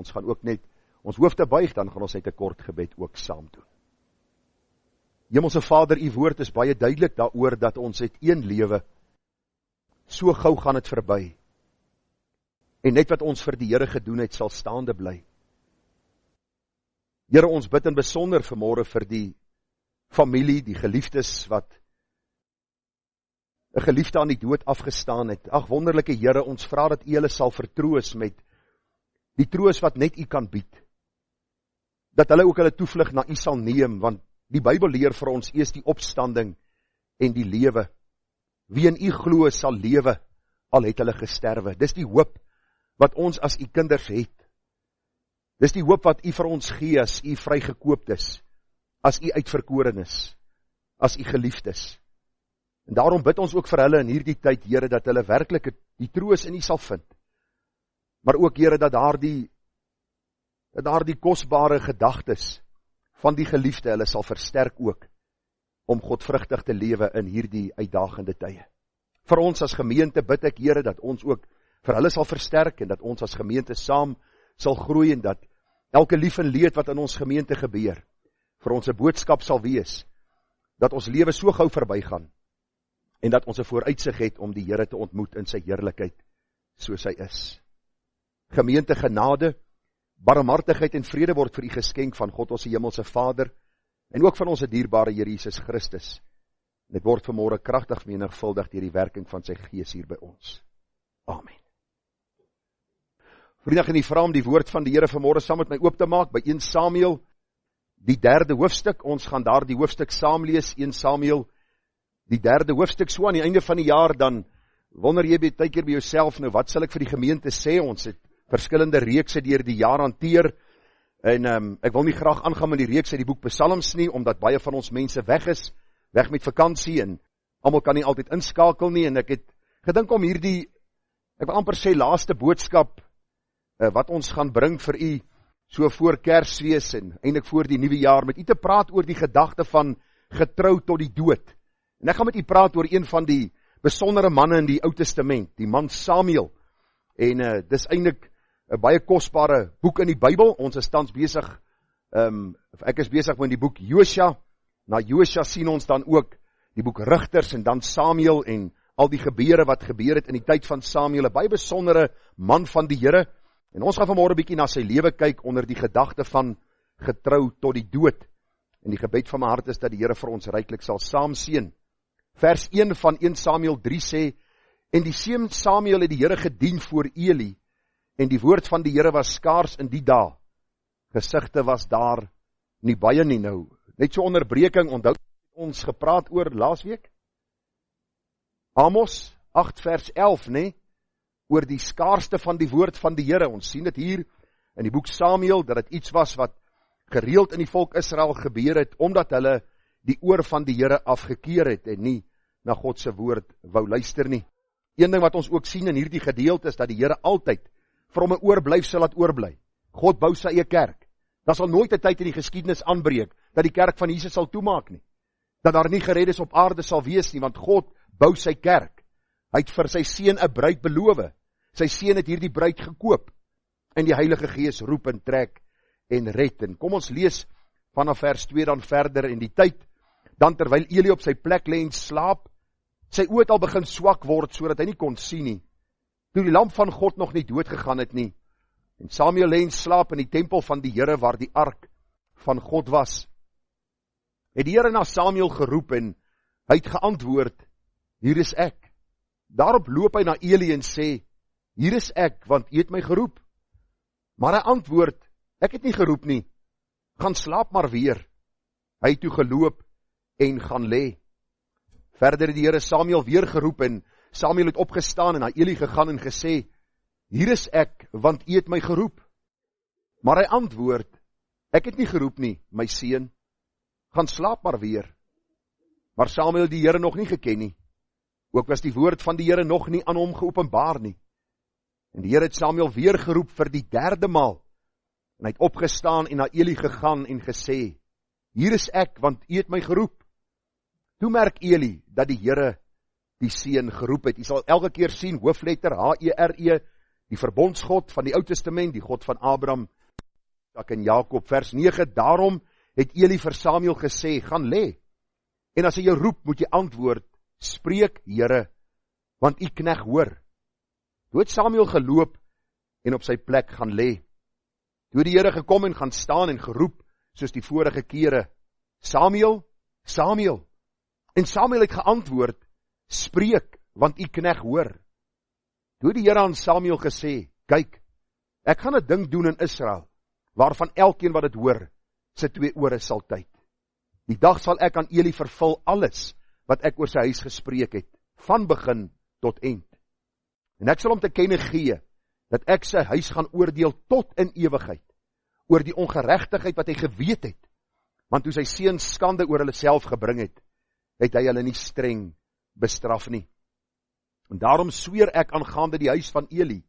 ons gaan ook net ons hoofde buig, dan gaan ons net 'n kort gebed ook saam doen. Hemelse Vader, u woord is baie duidelik daaroor dat ons het een lewe, so gou gaan het verby, en net wat ons vir die Here gedoen het, sal staande bly. Here, ons bid in besonder vanmôre vir die familie, die geliefdes wat 'n geliefde aan die dood afgestaan het. Ag wonderlike Here, ons vra dat u hulle sal vertroos met die troos wat net u kan bied. Dat hulle ook hulle toevlug na u sal neem, want die Bybel leer vir ons eers die opstanding en die lewe. Wie in u glo sal lewe, al het hulle gesterwe. Dis die hoop wat ons as u kinders het. Dis die hoop wat u vir ons gee as u vrygekoop is, as u uitverkoren is, as u geliefd is. En daarom bid ons ook vir hulle in hierdie tyd, Here, dat hulle werklik die troos in u sal vind. Maar ook, Here, dat daardie kosbare gedagtes van die geliefde hulle sal versterk ook, om godvrugtig te lewe in hierdie uitdagende tye. Vir ons as gemeente bid ek, Here, dat ons ook vir hulle sal versterk, en dat ons as gemeente saam sal groei, en dat elke lief en leed wat in ons gemeente gebeur, vir ons 'n boodskap sal wees, dat ons lewe so gou verbygaan, en dat ons 'n vooruitsig het om die Here te ontmoet in sy heerlikheid, soos hy is. Gemeente, genade, barmhartigheid en vrede word vir u geskenk van God ons hemelse Vader, en ook van ons dierbare Here Jesus Christus. Dit word vanmôre kragtig menigvuldig deur die werking van sy Gees hier by ons. Amen. Vriende, ek vra om die woord van die Here vanmôre saam met my oop te maak by 1 Samuel, die 3de hoofstuk. Ons gaan daar die hoofstuk saam lees, 1 Samuel, die 3de hoofstuk. So aan die einde van die jaar, dan wonder jy baie keer by jouself, nou wat sal ek vir die gemeente sê? Ons het verskillende reekse deur die jaar hanteer, en ek wil nie graag aangaan met die reeks uit die boek Psalms nie, omdat baie van ons mense weg met vakansie, en almal kan nie altyd inskakel nie, en ek het gedink om hierdie, ek wil amper sê laaste boodskap, wat ons gaan bring vir u, so voor Kersfees, en eintlik voor die nuwe jaar, met u te praat oor die gedagte van getrou tot die dood. En ek gaan met u praat oor een van die besondere manne in die Ou Testament, die man Samuel, en dis eintlik 'n baie kosbare boek in die Bybel. Ons is tans besig, ek is besig met die boek Josua. Na Josua sien ons dan ook die boek Rigters en dan Samuel en al die gebeure wat gebeur het in die tyd van Samuel, 'n baie besondere man van die Here. En ons gaan vanmôre 'n bietjie na sy lewe kyk onder die gedagte van getrou tot die dood. En die gebed van my hart is dat die Here vir ons ryklik sal saamseën. Vers 1 van 1 Samuel 3 sê, en die seun Samuel het die Here gedien voor Eli, en die woord van die Here was skaars in die dae. Gesigte was daar nie baie nie. Nou, net so onderbreking, onthou ons gepraat oor laasweek? Amos 8 vers 11, nee? Oor die skaarste van die woord van die Here. Ons sien dit hier in die boek Samuel, dat dit iets was wat gereeld in die volk Israel gebeur het, omdat hulle die oor van die Here afgekeer het, en nie na God se woord wou luister nie. Een ding wat ons ook sien in hierdie gedeelte is, dat die Here altyd vir hom 'n oorblyf sal laat oorbly. God bou sy eie kerk. Daar sal nooit 'n tyd in die geskiedenis aanbreek, dat die kerk van Jesus sal toemaak nie. Dat daar nie gereddes op aarde sal wees nie, want God bou sy kerk. Hy het vir sy seun 'n bruid beloof. Sy seun het hierdie bruid gekoop, en die Heilige Gees roep en trek en red. En kom ons lees vanaf vers 2 dan verder, in die tyd, dan terwyl Eli op sy plek lê en slaap, sy oë het al begin swak word, sodat hy nie kon sien nie, toe die lamp van God nog nie dood gegaan het nie, en Samuel lê en slaap in die tempel van die Here, waar die ark van God was. Het die Here na Samuel geroep, en hy het geantwoord, hier is ek. Daarop loop hy na Eli en sê, hier is ek, want u het my geroep. Maar hy antwoord, ek het nie geroep nie, gaan slaap maar weer. Hy het toe geloop en gaan lê. Verder het die Here Samuel weer geroep, en Samuel het opgestaan en na Eli gegaan en gesê, hier is ek, want u het my geroep. Maar hy antwoord, ek het nie geroep nie, my seun, gaan slaap maar weer. Maar Samuel het die Here nog nie geken nie, ook was die woord van die Here nog nie aan hom geopenbaar nie. En die Here het Samuel weer geroep vir die 3de maal, en hy het opgestaan en na Eli gegaan en gesê, hier is ek, want u het my geroep. Toe merk Eli dat die Here die seun geroep het. Jy sal elke keer sien, hoofletter H-E-R-E, die verbondsgod van die Ou Testament, die God van Abraham, Isak en Jakob, vers 9, daarom het Eli vir Samuel gesê, gaan lê, en as hy jou roep, moet jy antwoord, spreek Here, want u knegt hoor. Toe het Samuel geloop, en op sy plek gaan lê. Toe die Here gekom en gaan staan en geroep, soos die vorige kere, Samuel, Samuel, en Samuel het geantwoord, spreek, want u knegt hoor. Toe die Here aan Samuel gesê, kyk, ek gaan 'n ding doen in Israel, waarvan elkeen wat dit hoor, sy 2 ore sal tyd. Die dag sal ek aan Eli vervul alles, wat ek oor sy huis gespreek het, van begin tot eind. En ek sal hom te kenne gee, dat ek sy huis gaan oordeel tot in ewigheid, oor die ongeregtigheid wat hy geweet het, want toe sy seuns skande oor hulle self gebring het, het hy hulle nie streng bestraf nie. En daarom sweer ek aangaande die huis van Eli,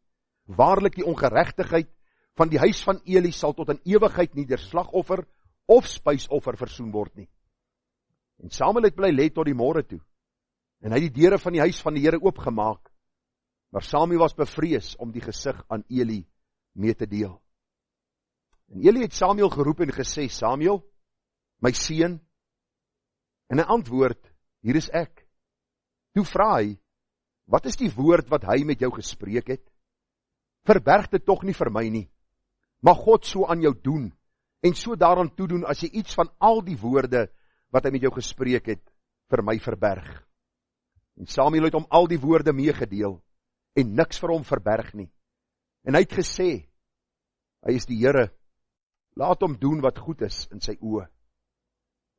waarlik die ongeregtigheid van die huis van Eli sal tot in ewigheid nie deur slagoffer of spysoffer versoen word nie. En Samuel het bly lê tot die môre toe, en hy het die deure van die huis van die Here oopgemaak, maar Samuel was bevrees om die gesig aan Eli mee te deel. En Eli het Samuel geroep en gesê, Samuel, my seun, en hy antwoord, hier is ek. Toe vra hy, wat is die woord wat hy met jou gespreek het? Verberg dit tog nie vir my nie. Mag God so aan jou doen, en so daaraan toedoen, as jy iets van al die woorde, wat hy met jou gespreek het, vir my verberg. En Samuel het hom al die woorde meegedeel, en niks vir hom verberg nie. En hy het gesê, hy is die Here, laat hom doen wat goed is in sy oë.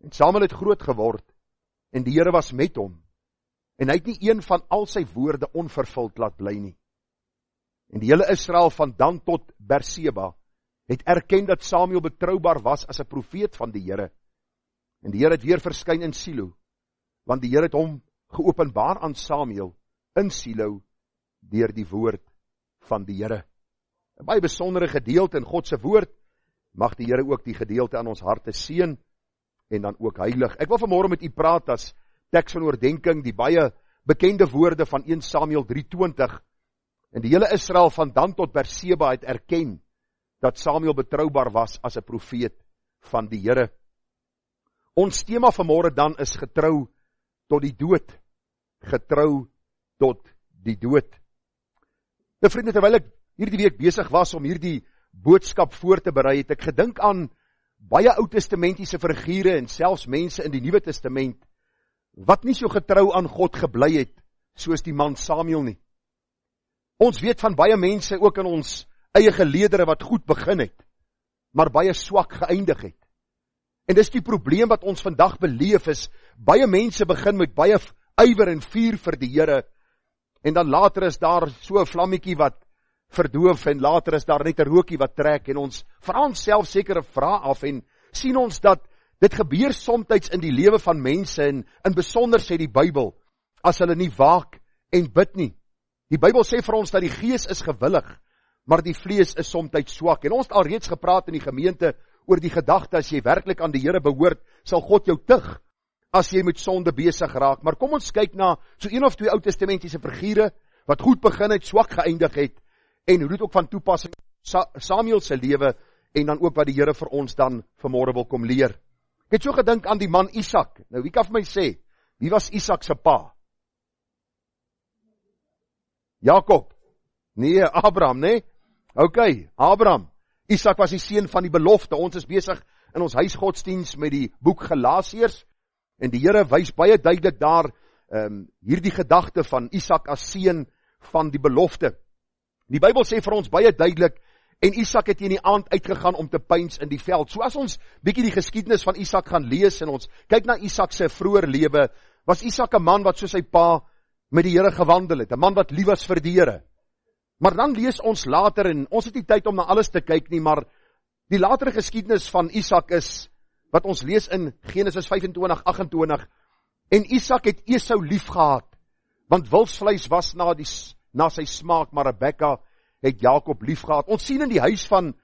En Samuel het groot geword, en die Here was met hom, en hy het nie een van al sy woorde onvervuld laat bly nie. En die hele Israel van Dan tot Berseba, het erken dat Samuel betroubaar was as 'n profeet van die Here. En die Here het weer verskyn in Silo, want die Here het hom geopenbaar aan Samuel in Silo, deur die woord van die Here. 'n Baie besondere gedeelte in God se woord, mag die Here ook die gedeelte aan ons harte seën, en dan ook heilig. Ek wil vanmôre met u praat as teks van oordenking, die baie bekende woorde van 1 Samuel 3:20, en die hele Israel van Dan tot Berseba het erken, dat Samuel betroubaar was as 'n profeet van die Here. Ons tema vanmôre dan is getrou tot die dood. Getrou tot die dood. Nou vriende, terwyl ek hierdie week besig was om hierdie boodskap voor te berei, het ek gedink aan baie Ou Testamentiese figure en selfs mense in die Nuwe Testament, wat nie so getrou aan God gebly het, soos die man Samuel nie. Ons weet van baie mense, ook in ons eie geleedere, wat goed begin het, maar baie swak geëindig het. En dis die probleem wat ons vandag beleef is, baie mense begin met baie ywer en vuur vir die Here, en dan later is daar so 'n vlammetjie wat verdoof, en later is daar net 'n rookie wat trek, en ons vra ons self sekere vrae af, en sien ons dat dit gebeur soms in die lewe van mense, en in besonder sê die Bybel, as hulle nie waak en bid nie. Die Bybel sê vir ons dat die gees is gewillig, maar die vlees is soms swak. En ons het al reeds gepraat in die gemeente oor die gedagte, as jy werklik aan die Here behoort, sal God jou tug as jy met sonde besig raak. Maar kom ons kyk na so 1 of 2 Ou Testamentiese figure wat goed begin het, swak geëindig het, en hoe dit ook van toepassing Samuel se lewe, en dan ook wat die Here vir ons dan vanmôre wil kom leer. Ek het so gedink aan die man Isak. Nou wie kan vir my sê, wie was Isak se pa? Jakob? Nee, Abraham, nee? Ok, Abraham. Isak was die seun van die belofte. Ons is besig in ons huisgodsdiens met die boek Galasiërs, en die Here wys baie duidelik daar hierdie gedagte van Isak as seun van die belofte. Die Bybel sê vir ons baie duidelik, en Isak het in die aand uitgegaan om te pyns in die veld. So as ons bietjie die geskiedenis van Isak gaan lees, en ons kyk na Isak se vroeë lewe, was Isak 'n man wat soos sy pa met die Here gewandel het, 'n man wat lief was vir die Here. Maar dan lees ons later, en ons het nie tyd om na alles te kyk nie, maar die latere geskiedenis van Isak is, wat ons lees in Genesis 25:28, en Isak het Esau lief gehad, want wildsvleis was na sy smaak, maar Rebekka het Jakob lief gehad. Ons sien in die huis van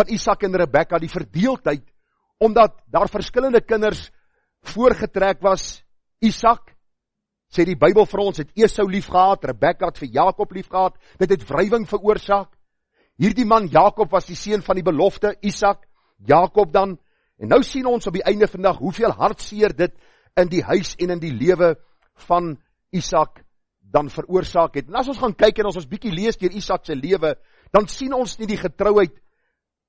Isak en Rebekka die verdeeldheid, omdat daar verskillende kinders voorgetrek was. Isak, sê die Bybel vir ons, het Esau lief gehad, Rebekka het vir Jakob lief gehad, dit het wrywing veroorsaak. Hierdie man Jakob was die seun van die belofte, Isak, Jakob dan, en nou sien ons op die einde van die dag, hoeveel hartseer dit in die huis en in die lewe van Isak dan veroorsaak het. En as ons gaan kyk en as ons bietjie lees deur Isak se lewe, dan sien ons nie die getrouheid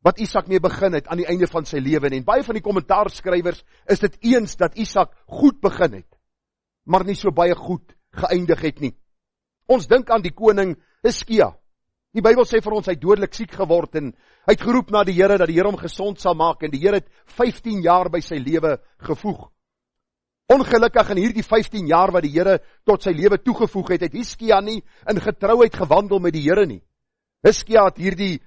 wat Isak mee begin het aan die einde van sy lewe nie. En baie van die kommentaarskrywers is dit eens dat Isak goed begin het, maar nie so baie goed geëindig het nie. Ons dink aan die koning Hiskia. Die Bybel sê vir ons, hy het dodelik siek geword en hy het geroep na die Here, dat die Here hom gesond sal maak, en die Here het 15 jaar by sy lewe gevoeg. Ongelukkig in hierdie 15 jaar wat die Here tot sy lewe toegevoeg het, het Hiskia nie in getrouheid gewandel met die Here nie. Hiskia het hierdie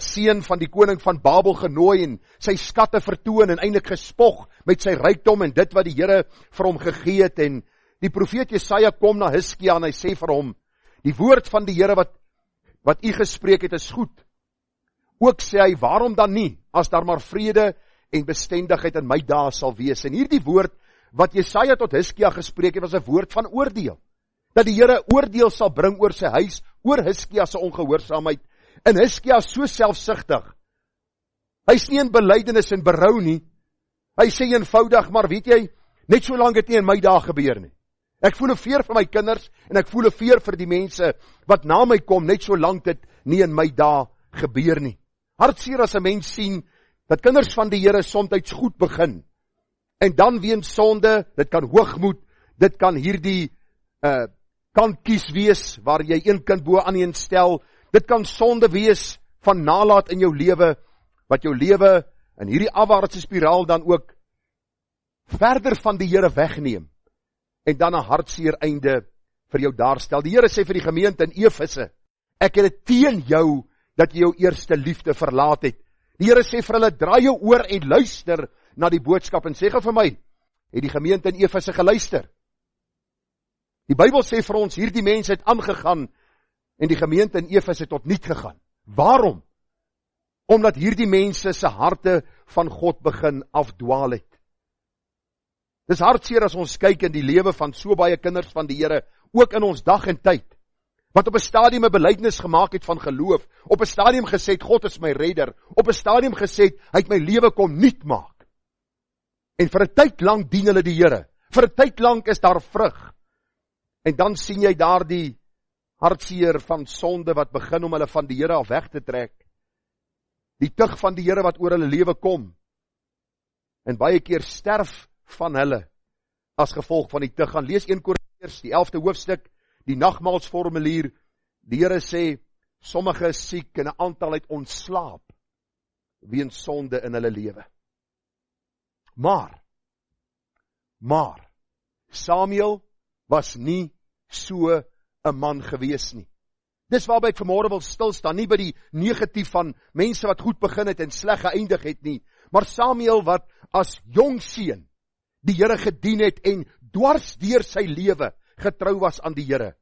seun van die koning van Babel genooi en sy skatte vertoon en eintlik gespog met sy rykdom en dit wat die Here vir hom gegee het. En die profeet Jesaja kom na Hiskia en hy sê vir hom, die woord van die Here wat u gespreek het is goed. Ook sê hy, waarom dan nie, as daar maar vrede en bestendigheid in my dae sal wees. En hierdie woord wat Jesaja tot Hiskia gespreek het, was 'n woord van oordeel. Dat die Here oordeel sal bring oor sy huis, oor Hiskia se ongehoorsaamheid. En Hiskia is so selfsugtig. Hy's nie in belydenis en berou nie. Hy sê eenvoudig, maar weet jy, net so lank dit nie in my dae gebeur nie. Ek voel 'n veer vir my kinders en ek voel 'n veer vir die mense wat na my kom, net so lank dit nie in my dae gebeur nie. Hartseer as 'n mens sien dat kinders van die Here soms goed begin en dan weens sonde, dit kan hoogmoed, dit kan hierdie kantkies wees waar jy een kind bo aan een stel. Dit kan sonde wees van nalat in jou lewe, wat jou lewe in hierdie afwaartse spiraal dan ook verder van die Here wegneem, en dan 'n hartseer einde vir jou daarstel. Die Here sê vir die gemeente in Efese, ek het dit teen jou, dat jy jou eerste liefde verlaat het. Die Here sê vir hulle, draai jou oor en luister na die boodskap, en sê vir my, het die gemeente in Efese geluister? Die Bybel sê vir ons, hierdie mense het aangegaan, en die gemeente in Efese tot niet gegaan. Waarom? Omdat hierdie mense se harte van God begin afdwaal het. Dis hartseer as ons kyk in die lewe van so baie kinders van die Here, ook in ons dag en tyd, wat op 'n stadium 'n belydenis gemaak het van geloof, op 'n stadium gesê het, God is my redder, op 'n stadium gesê het, hy het my lewe kom nuut maak. En vir 'n tyd lank dien hulle die Here, vir 'n tyd lank is daar vrug, en dan sien jy daar die hartseer van sonde wat begin om hulle van die Here af weg te trek, die tug van die Here wat oor hulle lewe kom, en baie keer sterf van hulle as gevolg van die tug. Gaan lees 1 Korintiërs, die 11de hoofstuk, die nagmaalsformulier. Die Here sê, sommige is siek en 'n aantal het ontslaap weens sonde in hulle lewe. Maar Samuel was nie so 'n man gewees nie. Dis waarby ek vanmôre wil stil staan, nie by die negatief van mense wat goed begin het en sleg geëindig het nie, maar Samuel wat as jong seun die Here gedien het en dwars deur sy lewe getrou was aan die Here.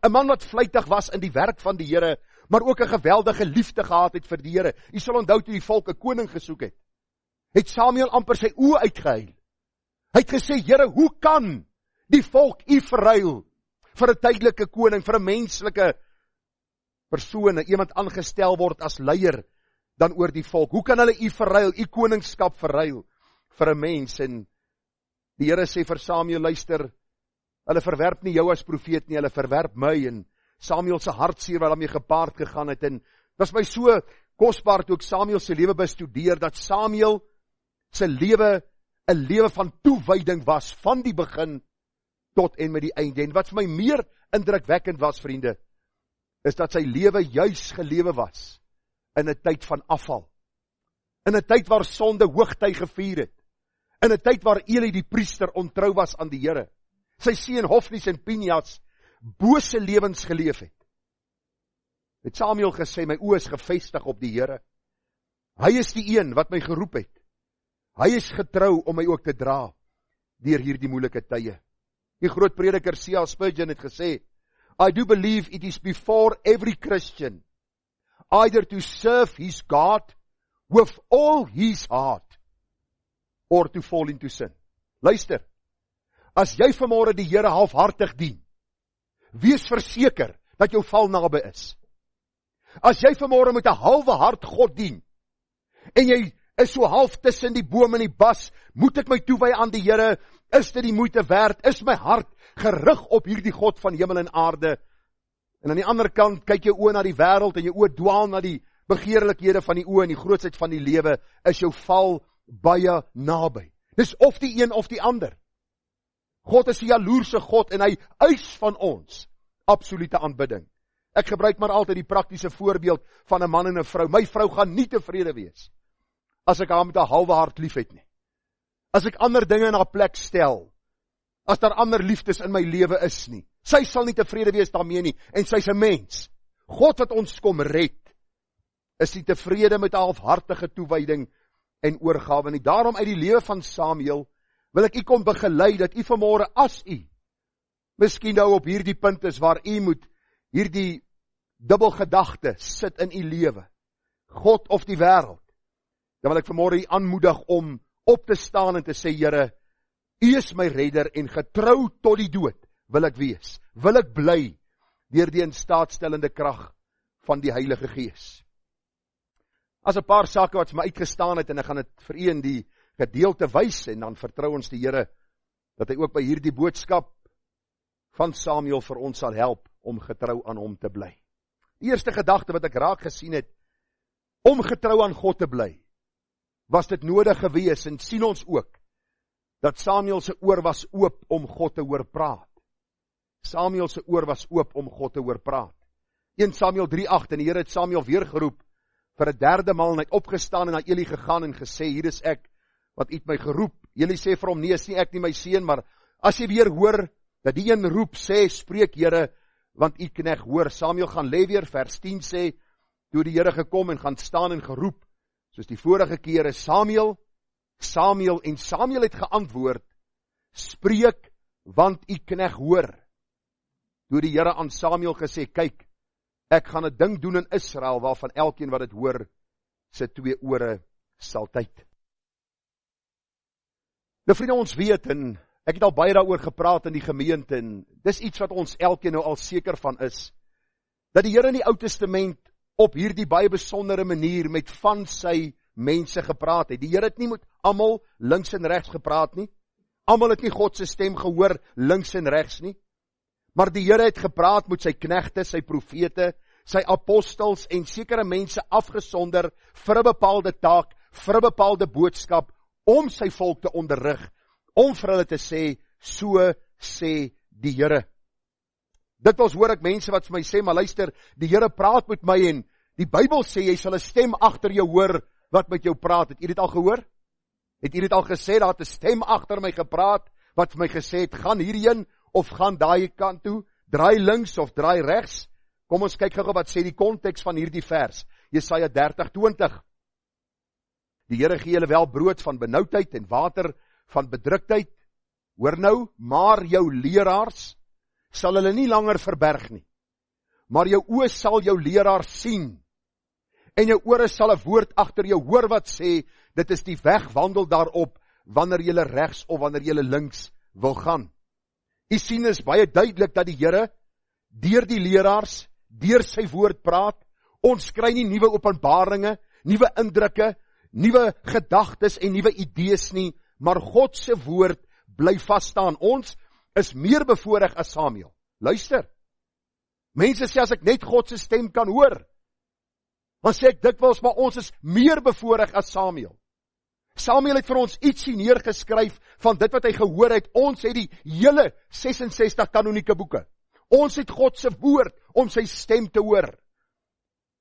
'n Man wat vlytig was in die werk van die Here, maar ook 'n geweldige liefde gehad het vir die Here. U sal onthou toe die volk 'n koning gesoek het Samuel amper sy oë uitgehuil. Hy het gesê, Here, hoe kan die volk u verruil vir 'n tydelike koning, vir 'n menslike persoon, iemand aangestel word as leier dan oor die volk? Hoe kan hulle u verruil, u koningskap verruil vir 'n mens? En die Here sê vir Samuel, luister, hulle verwerp nie jou as profeet nie, hulle verwerp my. En Samuel se hartseer wat daarmee gepaard gegaan het, en dit was my so kosbaar toe ek Samuel se lewe bestudeer, dat Samuel se lewe 'n lewe van toewyding was, van die begin tot en met die einde. En wat vir my meer indrukwekkend was, vriende, is dat sy lewe juis gelewe was in 'n tyd van afval, in 'n tyd waar sonde hoogtyd gevier het, in 'n tyd waar Eli die priester ontrou was aan die Here, sy seun Hofnis en Pinjas bose lewens geleef het. Het Samuel gesê, my oë is gefestig op die Here. Hy is die een wat my geroep het. Hy is getrou om my ook te dra deur hierdie moeilike tye. Die groot prediker C.L. Spurgeon het gesê, I do believe it is before every Christian either to serve his God with all his heart or to fall into sin. Luister, as jy vanmôre die Here halfhartig dien, wees verseker dat jou val naby is. As jy vanmôre met 'n halwe hart God dien, en jy is so half tussen die boom en die bas, moet ek my toewy aan die Here, is dit die moeite werd, is my hart gerig op hierdie God van hemel en aarde, en aan die ander kant, kyk jou oë na die wêreld, en jou oë dwaal na die begeerlikhede van die oë, en die grootsheid van die lewe, is jou val baie naby. Dis of die een of die ander. God is 'n jaloerse God, en hy eis van ons absolute aanbidding. Ek gebruik maar altyd die praktiese voorbeeld van 'n man en 'n vrou. My vrou gaan nie tevrede wees as ek haar met 'n halwe hart liefhet nie. As ek ander dinge in haar plek stel, as daar ander liefdes in my lewe is nie. Sy sal nie tevrede wees daarmee nie, en sy's 'n mens. God wat ons kom red, is nie tevrede met 'n halfhartige toewyding en oorgawe nie. Daarom uit die lewe van Samuel wil ek u kom begelei, dat u vanmôre, as u miskien nou op hierdie punt is, waar u moet hierdie dubbelgedagte sit in u lewe, God of die wêreld, dan wil ek vanmôre u aanmoedig om op te staan en te sê, Here, u is my redder, en getrou tot die dood wil ek wees, wil ek bly, deur die instaatstellende krag van die Heilige Gees. As 'n paar sake wat vir my uitgestaan het, en ek gaan dit vir u in die gedeelte wys, en dan vertrou ons die Here, dat hy ook by hierdie boodskap van Samuel vir ons sal help, om getrou aan hom te bly. Die eerste gedagte wat ek raak gesien het, om getrou aan God te bly, was dit nodig gewees, en sien ons ook, dat Samuel se oor was oop om God te hoor praat. Samuel se oor was oop om God te hoor praat. 1 Samuel 3:8, en die Here het Samuel weer geroep, vir 'n derde maal, en hy het opgestaan en na Eli gegaan en gesê, hier is ek, wat u het my geroep. Eli sê vir hom, nee, is nie ek nie my seun, maar as jy weer hoor, dat die een roep, sê, spreek Here, want u knegt hoor. Samuel gaan lê weer, vers 10 sê, toe die Here gekom en gaan staan en geroep, soos die vorige kere, Samuel, Samuel, en Samuel het geantwoord, spreek, want u knegt hoor. Toe die Here aan Samuel gesê, kyk, ek gaan 'n ding doen in Israel, waarvan elkeen wat dit hoor, sy 2 ore sal tyd. Nou vriende, ons weet, en ek het al baie daaroor gepraat in die gemeente, en dis iets wat ons elkeen nou al seker van is, dat die Here in die Ou Testament op hierdie baie besondere manier met van sy mense gepraat het. Die Here het nie met almal links en regs gepraat nie. Almal het nie God se stem gehoor links en regs nie. Maar die Here het gepraat met sy knegte, sy profete, sy apostels en sekere mense afgesonder vir 'n bepaalde taak, vir 'n bepaalde boodskap, om sy volk te onderrig, om vir hulle te sê, so sê die Here. Dikwels hoor ek mense wat vir my sê, maar luister, die Here praat met my, en die Bybel sê, jy sal 'n stem agter jou hoor, wat met jou praat. Het u dit al gehoor? Het u dit al gesê, daar het 'n stem agter my gepraat, wat vir my gesê het, gaan hierheen, of gaan daai kant toe, draai links of draai regs? Kom ons kyk gou wat sê die konteks van hierdie vers, Jesaja 30:20. Die Here gee julle wel brood van benoudheid en water van bedruktheid. Hoor nou, maar jou leraars sal hulle nie langer verberg nie. Maar jou oë sal jou leraars sien. En jou ore sal 'n woord agter jou hoor wat sê, dit is die weg, wandel daarop, wanneer jy regs of wanneer jy links wil gaan. U sien is baie duidelik dat die Here deur die leraars, deur sy woord praat. Ons kry nie nuwe openbaringe, nuwe indrukke, nuwe gedagtes en nuwe idees nie, maar God se woord bly vas staan. Ons is meer bevoorreg as Samuel. Luister, mense sê as ek net God se stem kan hoor, dan sê ek dikwels, maar ons is meer bevoorreg as Samuel. Samuel het vir ons ietsie neergeskryf van dit wat hy gehoor het. Ons het die hele 66 kanonieke boeke. Ons het God se woord om sy stem te hoor.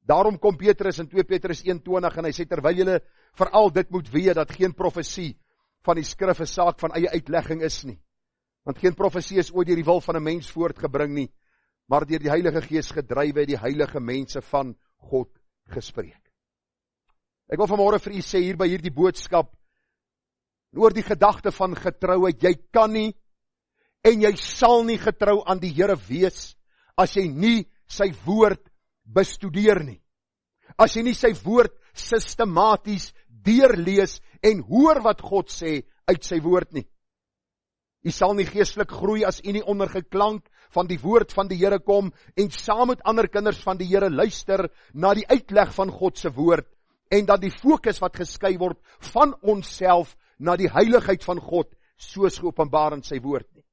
Daarom kom Petrus in 2 Petrus 1:20 en hy sê, terwyl julle veral dit moet weet, dat geen profesie van die skrif 'n saak van eie uitlegging is nie. Want geen profesie is ooit deur die wil van 'n mens voortgebring nie, maar deur die Heilige Gees gedrywe het die heilige mense van God gespreek. Ek wil vanmôre vir u sê hier by hierdie boodskap, oor die gedagte van getrouheid, jy kan nie en jy sal nie getrou aan die Here wees, as jy nie sy woord bestudeer nie. As jy nie sy woord sistematies deurlees en hoor wat God sê uit sy woord nie. U sal nie geestelik groei as u nie onder geklank van die woord van die Here kom en saam met ander kinders van die Here luister na die uitleg van God se woord en dat die fokus wat geskei word van onsself na die heiligheid van God, soos geopenbaar in sy woord nie.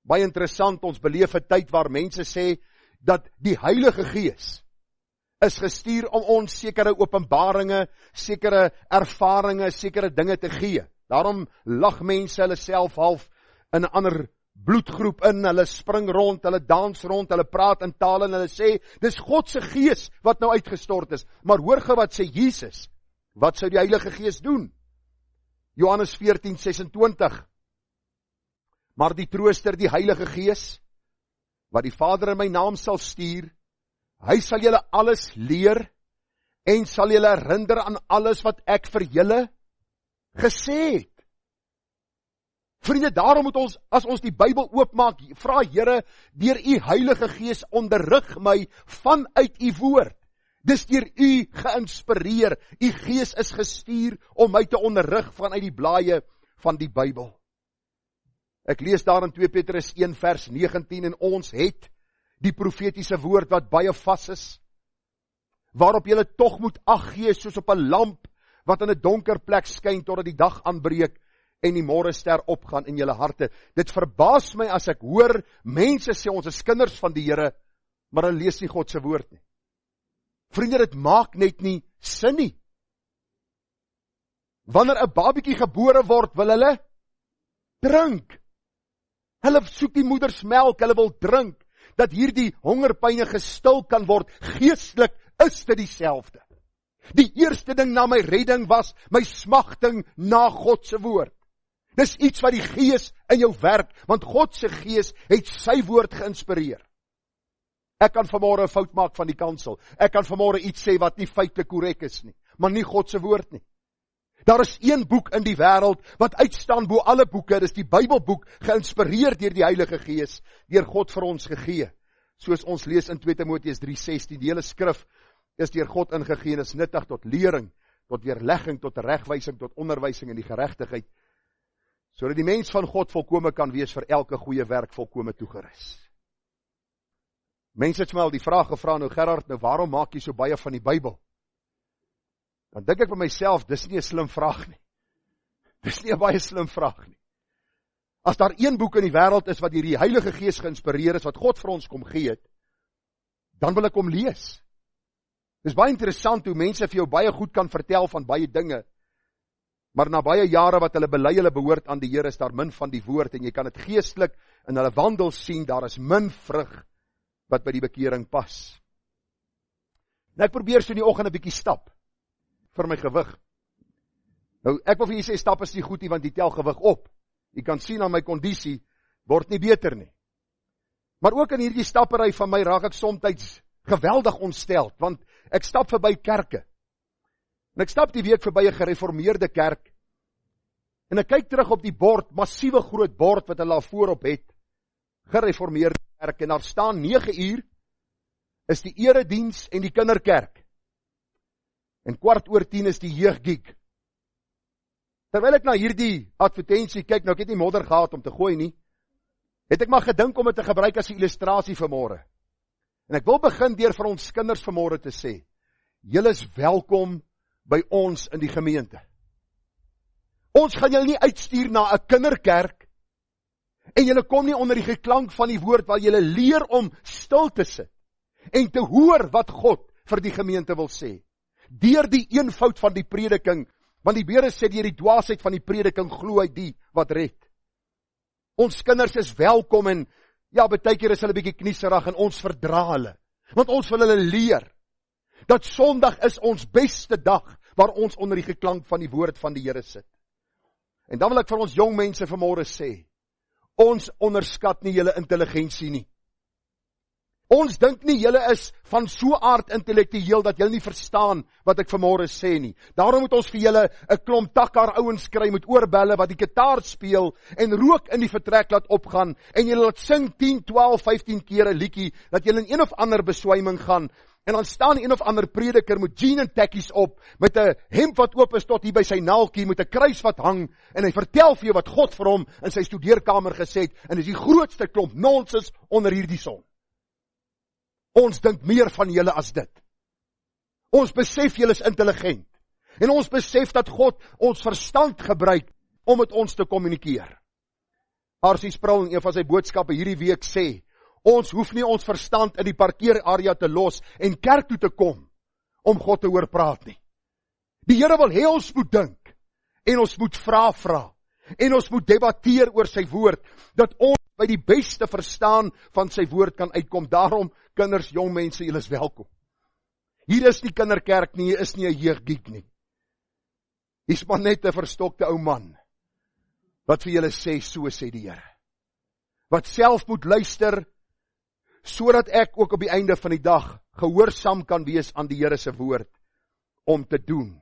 Baie interessant, ons beleef 'n tyd waar mense sê, dat die Heilige Gees is gestuur om ons sekere openbaringe, sekere ervarings, sekere dinge te gee. Daarom lag mense hulle self half in 'n ander bloedgroep in, hulle spring rond, hulle dans rond, hulle praat in tale en hulle sê, dis God se Gees wat nou uitgestort is. Maar hoor gou wat sê Jesus, wat sou die Heilige Gees doen? Johannes 14:26. Maar die Trooster, die Heilige Gees, wat die Vader in my naam sal stuur, hy sal julle alles leer en sal julle herinner aan alles wat ek vir julle gesê het. Vriende, daarom moet ons, as ons die Bybel oopmaak, vra Here, deur u Heilige Gees onderrig my vanuit u woord. Dis deur u geïnspireer, u Gees is gestuur om my te onderrig vanuit die blaaie van die Bybel. Ek lees daar in 2 Petrus 1 vers 19, en ons het die profetiese woord wat baie vas is, waarop julle tog moet ag gee soos op 'n lamp wat in 'n donker plek skyn totdat die dag aanbreek en die môrester opgaan in julle harte. Dit verbaas my as ek hoor mense sê ons is kinders van die Here, maar hulle lees nie God se woord nie. Vriende, dit maak net nie sin nie. Wanneer 'n babietjie gebore word, wil hulle drink. Hulle soek die moedersmelk, hulle wil drink, dat hierdie hongerpyne gestil kan word. Geestelik is dit dieselfde. Die eerste ding na my redding was my smagting na God se woord. Dis iets wat die Gees in jou werk, want God se Gees het sy woord geïnspireer. Ek kan vanmôre 'n fout maak van die kansel. Ek kan vanmôre iets sê wat nie feitelik korrek is nie, maar nie God se woord nie. Daar is een boek in die wêreld wat uitstaan bo alle boeke, dis die Bybelboek, geïnspireer deur die Heilige Gees, deur God vir ons gegee. Soos ons lees in 2 Timoteus 3:16, die hele skrif is deur God ingegee en is nuttig tot lering, tot weerlegging, tot regwysing, tot onderwysing in die geregtigheid, sodat die mens van God volkome kan wees, vir elke goeie werk volkome toegerus. Mense het my al die vraag gevra, nou Gerard, nou waarom maak jy so baie van die Bybel? Dan dink ek by myself, dis nie 'n slim vraag nie. Dis nie 'n baie slim vraag nie. As daar een boek in die wêreld is wat deur die Heilige Gees geïnspireer is, wat God vir ons kom gee het, dan wil ek hom lees. Dis baie interessant hoe mense vir jou baie goed kan vertel van baie dinge, maar na baie jare wat hulle bely hulle behoort aan die Here, is daar min van die woord, en jy kan dit geestelik in hulle wandel sien, daar is min vrug wat by die bekering pas. En ek probeer so in die oggend 'n bietjie stap, vir my gewig. Nou, ek wil vir julle sê, stap is nie goed nie, want die tel gewig op. Jy kan sien aan my kondisie, word nie beter nie. Maar ook in hierdie stappery van my raak ek soms geweldig ontsteld, want ek stap verby kerke. En ek stap die week verby 'n gereformeerde kerk, en ek kyk terug op die bord, massiewe groot bord wat hulle daar voorop het, gereformeerde kerk, en daar staan 9 uur, is die erediens en die kinderkerk. En 10:15 is die jeuggeek. Terwyl ek na hierdie advertensie kyk, nou ek het nie modder gehad om te gooi nie, het ek maar gedink om dit te gebruik as 'n illustrasie vanmôre. En ek wil begin deur vir ons kinders vanmôre te sê, julle is welkom by ons in die gemeente. Ons gaan julle nie uitstuur na 'n kinderkerk, en julle kom nie onder die geklank van die woord, waar julle leer om stil te sit, en te hoor wat God vir die gemeente wil sê. Deur die eenvoud van die prediking, want die Here sê deur die dwaasheid van die prediking glo hy die wat red. Ons kinders is welkom, en ja, baie keer is hulle bietjie knieserig en ons verdra hulle, want ons wil hulle leer dat Sondag is ons beste dag waar ons onder die geklank van die woord van die Here sit. En dan wil ek vir ons jong mense vanmôre sê, ons onderskat nie julle intelligensie nie. Ons dink nie julle is van so aard intellektueel dat julle nie verstaan wat ek vanmôre sê nie. Daarom moet ons vir julle 'n klomp takkar ouens kry met oorbelle wat die gitaar speel en rook in die vertrek laat opgaan, en julle laat sing 10, 12, 15 keer 'n liedjie, dat julle in een of ander beswyming gaan, en dan staan een of ander prediker met jean en tekkies op, met 'n hemp wat oop is tot hier by sy naaltjie, met 'n kruis wat hang, en hy vertel vir jou wat God vir hom in sy studeerkamer gesê het, en dis die grootste klomp nonsens onder hierdie son. Ons dink meer van julle as dit. Ons besef julle is intelligent. En ons besef dat God ons verstand gebruik om met ons te kommunikeer. R.C. Sproul in een van sy boodskappe hierdie week sê, ons hoef nie ons verstand in die parkeerarea te los en kerk toe te kom om God te hoor praat nie. Die Here wil hê ons moet dink en ons moet vra en ons moet debatteer oor sy woord, dat ons by die beste verstaan van sy woord kan uitkom. Daarom, kinders, jong mense, julle is welkom. Hier is nie kinderkerk nie, hier is nie 'n jeuggeek nie. Hier is maar net 'n verstokte ou man, wat vir julle sê, so sê die Here. Wat self moet luister, sodat ek ook op die einde van die dag gehoorsaam kan wees aan die Here se woord, om te doen.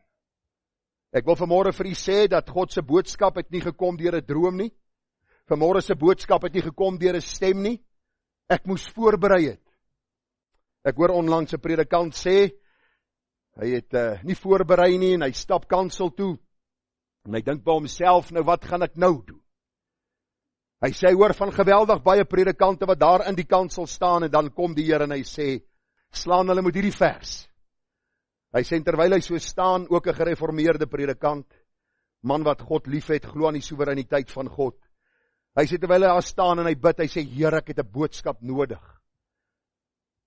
Ek wil vanmôre vir u sê, dat God se boodskap het nie gekom deur 'n droom nie. Vanmôre se boodskap het nie gekom deur 'n stem nie. Ek moes voorberei het. Ek hoor onlangs 'n predikant sê, hy het nie voorberei nie, en hy stap kansel toe, en hy dink by homself, nou wat gaan ek nou doen? Hy sê, hy hoor van geweldig baie predikante wat daar in die kansel staan, en dan kom die Here en hy sê, slaan hulle met hierdie vers. Hy sê, terwyl hy so staan, ook 'n gereformeerde predikant, man wat God lief het, glo aan die soewereiniteit van God. Hy sê, terwyl hy daar staan en hy bid, hy sê, Here, ek het 'n boodskap nodig.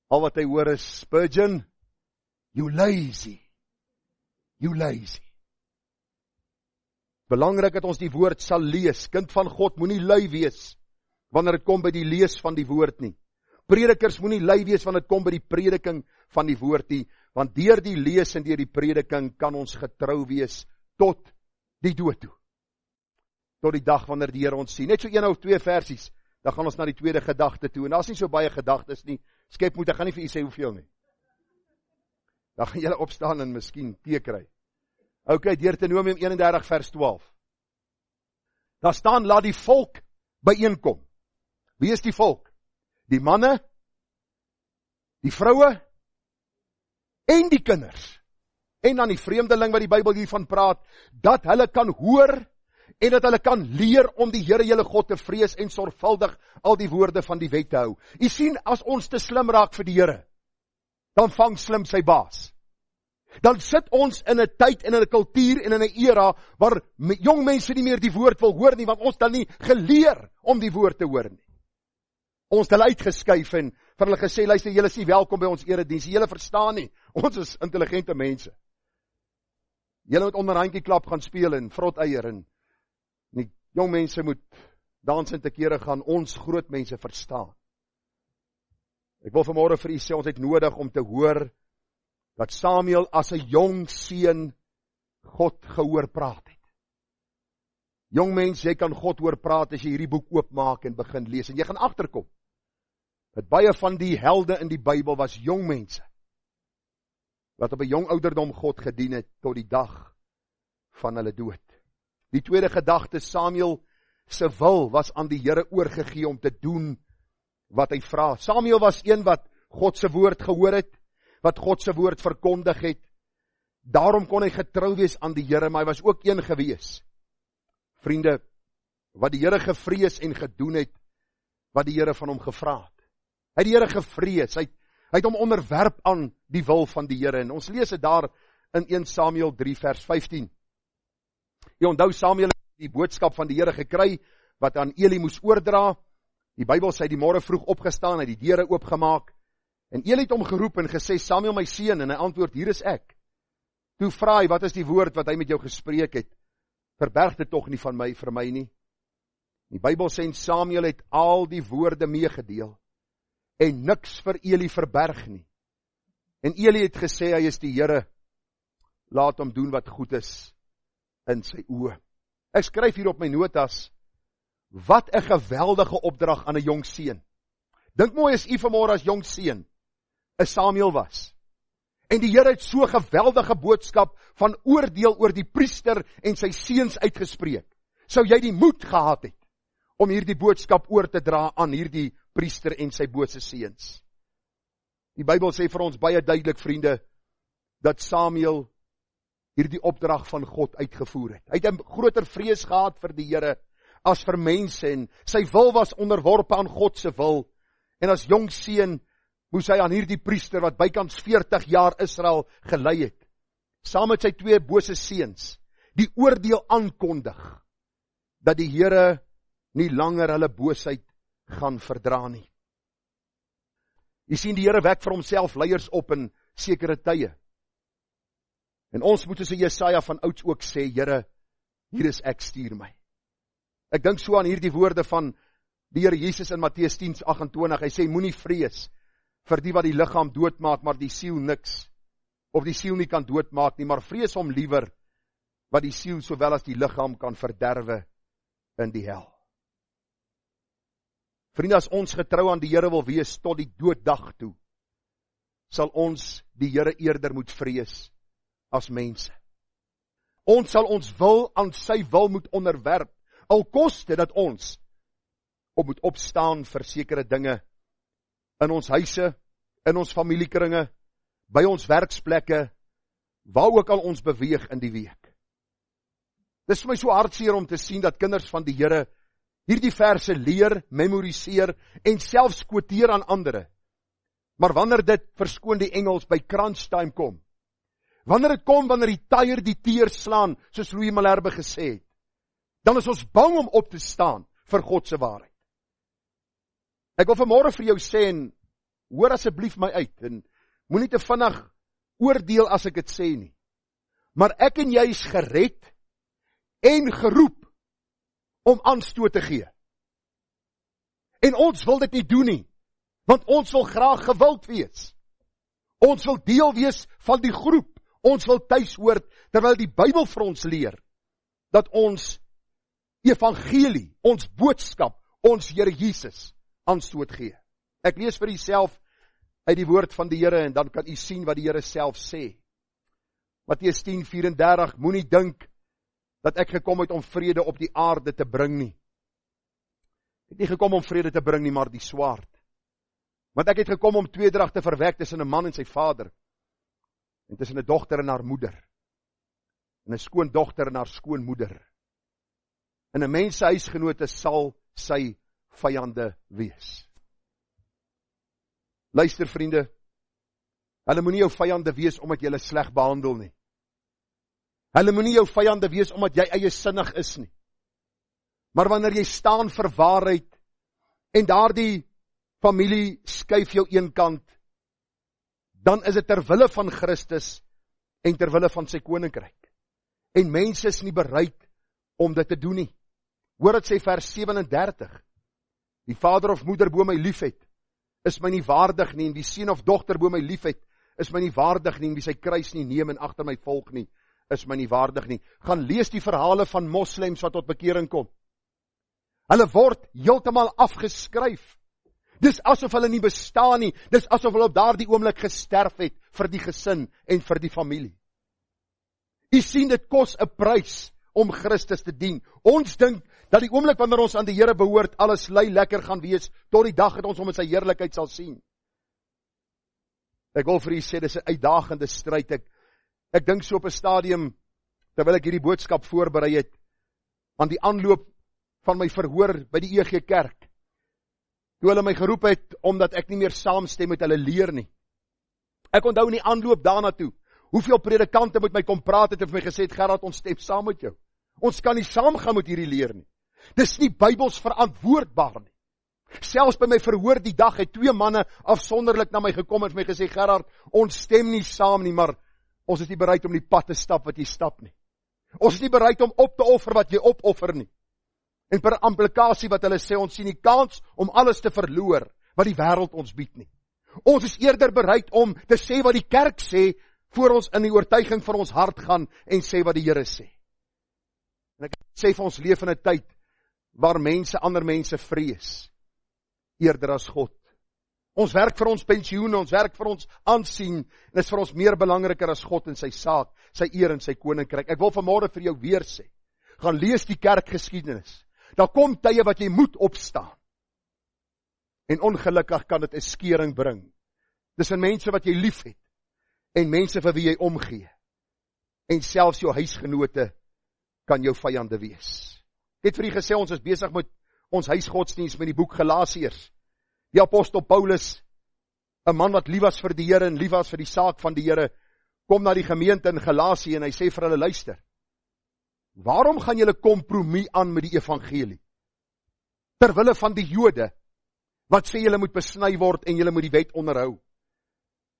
Al wat hy hoor is, Spurgeon, you lazy. You lazy. Belangrik dat ons die woord sal lees. Kind van God moenie lui wees wanneer dit kom by die lees van die woord nie. Predikers moenie lui wees wanneer dit kom by die prediking van die woord nie, want deur die lees en deur die prediking kan ons getrou wees tot die dood toe. Tot die dag wanneer die Here ons sien. Net so 1 of 2 versies, dan gaan ons na die tweede gedagte toe. En daar's nie so baie gedagtes nie. Skep moet, ek gaan nie vir u sê hoeveel nie. Dan gaan julle opstaan en miskien tee kry. Ok, Deuteronomium 31 vers 12. Daar staan, laat die volk byeenkom. Wie is die volk? Die manne, die vroue en die kinders. En dan die vreemdeling wat die Bybel hiervan praat, dat hulle kan hoor en dat hulle kan leer om die Here julle God te vrees en sorgvuldig al die woorde van die wet te hou. U sien, as ons te slim raak vir die Here, dan vang slim sy baas. Dan sit ons in 'n tyd en in 'n kultuur en in 'n era waar jong mense nie meer die woord wil hoor nie, want ons het nie geleer om die woord te hoor nie. Ons het hulle uitgeskuif en vir hulle gesê, luister, julle is nie welkom by ons erediens, julle verstaan nie, ons is intelligente mense. Julle moet onder handjie klap gaan speel en vrot eier en die jong mense moet dans en te kere gaan, ons groot mense verstaan. Ek wil vanmôre vir u sê, ons het nodig om te hoor dat Samuel as 'n jong seun God gehoor praat het. Jong mens, jy kan God hoor praat as jy hierdie boek oopmaak en begin lees, en jy gaan agterkom dat baie van die helde in die Bybel was jong mense, wat op 'n jong ouderdom God gedien het tot die dag van hulle dood. Die tweede gedagte, Samuel se wil was aan die Here oorgegee om te doen wat hy vra. Samuel was een wat God se woord gehoor het, wat God se woord verkondig het. Daarom kon hy getrou wees aan die Here, maar hy was ook een gewees, vriende, wat die Here gevrees en gedoen het, wat die Here van hom gevra het. Hy het die Here gevrees, hy het hom onderwerp aan die wil van die Here, en ons lees dit daar in 1 Samuel 3 vers 15. Jy onthou, Samuel het die boodskap van die Here gekry, wat aan Eli moes oordra. Die Bybel sê, die môre vroeg opgestaan, hy het die deure oopgemaak, en Eli het hom geroep en gesê, Samuel my seun, en hy antwoord, hier is ek. Toe vra hy, wat is die woord wat hy met jou gespreek het? Verberg dit tog nie van my, vir my nie. Die Bybel sê, Samuel het al die woorde meegedeel, en niks vir Eli verberg nie. En Eli het gesê, hy is die Here, laat hom doen wat goed is in sy oë. Ek skryf hier op my notas, wat 'n geweldige opdrag aan 'n jong seun. Dink mooi as u vanmôre as jong seun 'n Samuel was. En die Here het so geweldige boodskap van oordeel oor die priester en sy seuns uitgespreek. Sou jy die moed gehad het om hierdie boodskap oor te dra aan hierdie priester en sy bose seuns? Die Bybel sê vir ons baie duidelik, vriende, dat Samuel hierdie opdrag van God uitgevoer het. Hy het 'n groter vrees gehad vir die Here as vir mense, en sy wil was onderworpe aan God se wil. En as jong seun hoe sy aan hierdie priester, wat bykans 40 jaar Israel gelei het, saam met sy 2 bose seuns, die oordeel aankondig, dat die Here nie langer hulle boosheid gaan verdra nie. Jy sien, die Here wek vir homself leiers op in sekere tye. En ons moet soos Jesaja van ouds ook sê, Here, hier is ek, stuur my. Ek dink so aan hierdie woorde van die Here Jesus in Matteus 10:28, hy sê, moenie vrees vir die wat die liggaam doodmaak, maar die siel niks, of die siel nie kan doodmaak nie, maar vrees hom liewer, wat die siel sowel as die liggaam kan verderwe in die hel. Vriende, as ons getrou aan die Here wil wees tot die dooddag toe, sal ons die Here eerder moet vrees as mense. Ons sal ons wil aan sy wil moet onderwerp, al koste dat ons moet opstaan vir sekere dinge in ons huise, in ons familiekringe, by ons werksplekke, waar ook al ons beweeg in die week. Dis vir my so hartseer om te sien dat kinders van die Here hierdie verse leer, memoriseer en selfs quoteer aan ander. Maar wanneer dit, verskoon die Engels, by crunch time kom, wanneer die tyre die teer slaan, soos Louis Malherbe gesê het, dan is ons bang om op te staan vir God se waarheid. Ek wil vanmôre vir jou sê, en hoor asseblief my uit, en moenie te vinnig oordeel as ek dit sê nie, maar ek en jy is gered en geroep om aanstoot te gee. En ons wil dit nie doen nie, want ons wil graag gewild wees. Ons wil deel wees van die groep. Ons wil tuis hoort, terwyl die Bybel vir ons leer, dat ons evangelie, ons boodskap, ons Here Jesus aanstoot gee. Ek lees vir uself uit die woord van die Here, en dan kan u sien wat die Here self sê. Matteus 10:34, moenie dink dat ek gekom het om vrede op die aarde te bring nie. Ek het nie gekom om vrede te bring nie, maar die swaard. Want ek het gekom om tweedrag te verwek tussen 'n man en sy vader, en tussen 'n dogter en haar moeder, en 'n skoondogter en haar skoonmoeder. En 'n mens se huisgenote sal sy vyande wees. Luister vriende, hulle moenie jou vyande wees omdat jy hulle sleg behandel nie. Hulle moenie jou vyande wees omdat jy eie sinnig is nie. Maar wanneer jy staan vir waarheid, en daardie familie skuif jou een kant, dan is dit ter wille van Christus en ter wille van sy koninkryk. En mense is nie bereid om dit te doen nie. Hoor dit sê vers 37. Die vader of moeder bo my liefhet, is my nie waardig nie, en die seun of dogter bo my liefhet, is my nie waardig nie, en wie sy kruis nie neem en agter my volg nie, is my nie waardig nie. Gaan lees die verhale van moslems wat tot bekering kom. Hulle word heeltemal afgeskryf. Dis asof hulle nie bestaan nie, dis asof hulle op daardie oomblik gesterf het vir die gesin en vir die familie. U sien, dit kos 'n prys om Christus te dien. Ons dink dat die oomblik wanneer ons aan die Here behoort, alles lui lekker gaan wees, tot die dag dat ons hom in sy heerlikheid sal sien. Ek wil vir u sê, dis 'n uitdagende stryd. Ek dink so op 'n stadium, terwyl ek hierdie boodskap voorberei het, aan die aanloop van my verhoor by die EG Kerk, toe hulle my geroep het, omdat ek nie meer saamstem met hulle leer nie. Ek onthou in die aanloop daarna toe, hoeveel predikante met my kom praat het en vir my gesê het, Gerard, ons stem saam met jou. Ons kan nie saamgaan met hierdie leer nie. Dis nie Bybels verantwoordbaar nie. Selfs by my verhoor die dag het 2 manne afsonderlik na my gekom en vir my gesê, Gerard, ons stem nie saam nie, maar ons is nie bereid om die pad te stap wat jy stap nie. Ons is nie bereid om op te offer wat jy opoffer nie. En per implikasie wat hulle sê, ons sien die kans om alles te verloor wat die wêreld ons bied nie. Ons is eerder bereid om te sê wat die kerk sê, voor ons in die oortuiging van ons hart gaan en sê wat die Here sê. En ek sê vir ons leef in 'n tyd waar mense ander mense vrees eerder as God. Ons werk vir ons pensioene, ons werk vir ons aansien, en is vir ons meer belangriker as God en sy saak, sy eer en sy koninkryk. Ek wil vanmôre vir jou weer sê, gaan lees die kerkgeskiedenis. Daar kom tye wat jy moet opstaan. En ongelukkig kan dit 'n skeuring bring. Dis in mense wat jy liefhet en mense vir wie jy omgee. En selfs jou huisgenote kan jou vyande wees. Ek het vir u gesê, ons is besig met ons huisgodsdiens met die boek Galasiërs. Die apostel Paulus 'n man wat lief was vir die Here en lief was vir die saak van die Here, kom na die gemeente in Galasië en hy sê vir hulle, luister, waarom gaan julle kompromie aan met die evangelie? Terwille van die Jode, wat sê julle moet besny word en julle moet die wet onderhou.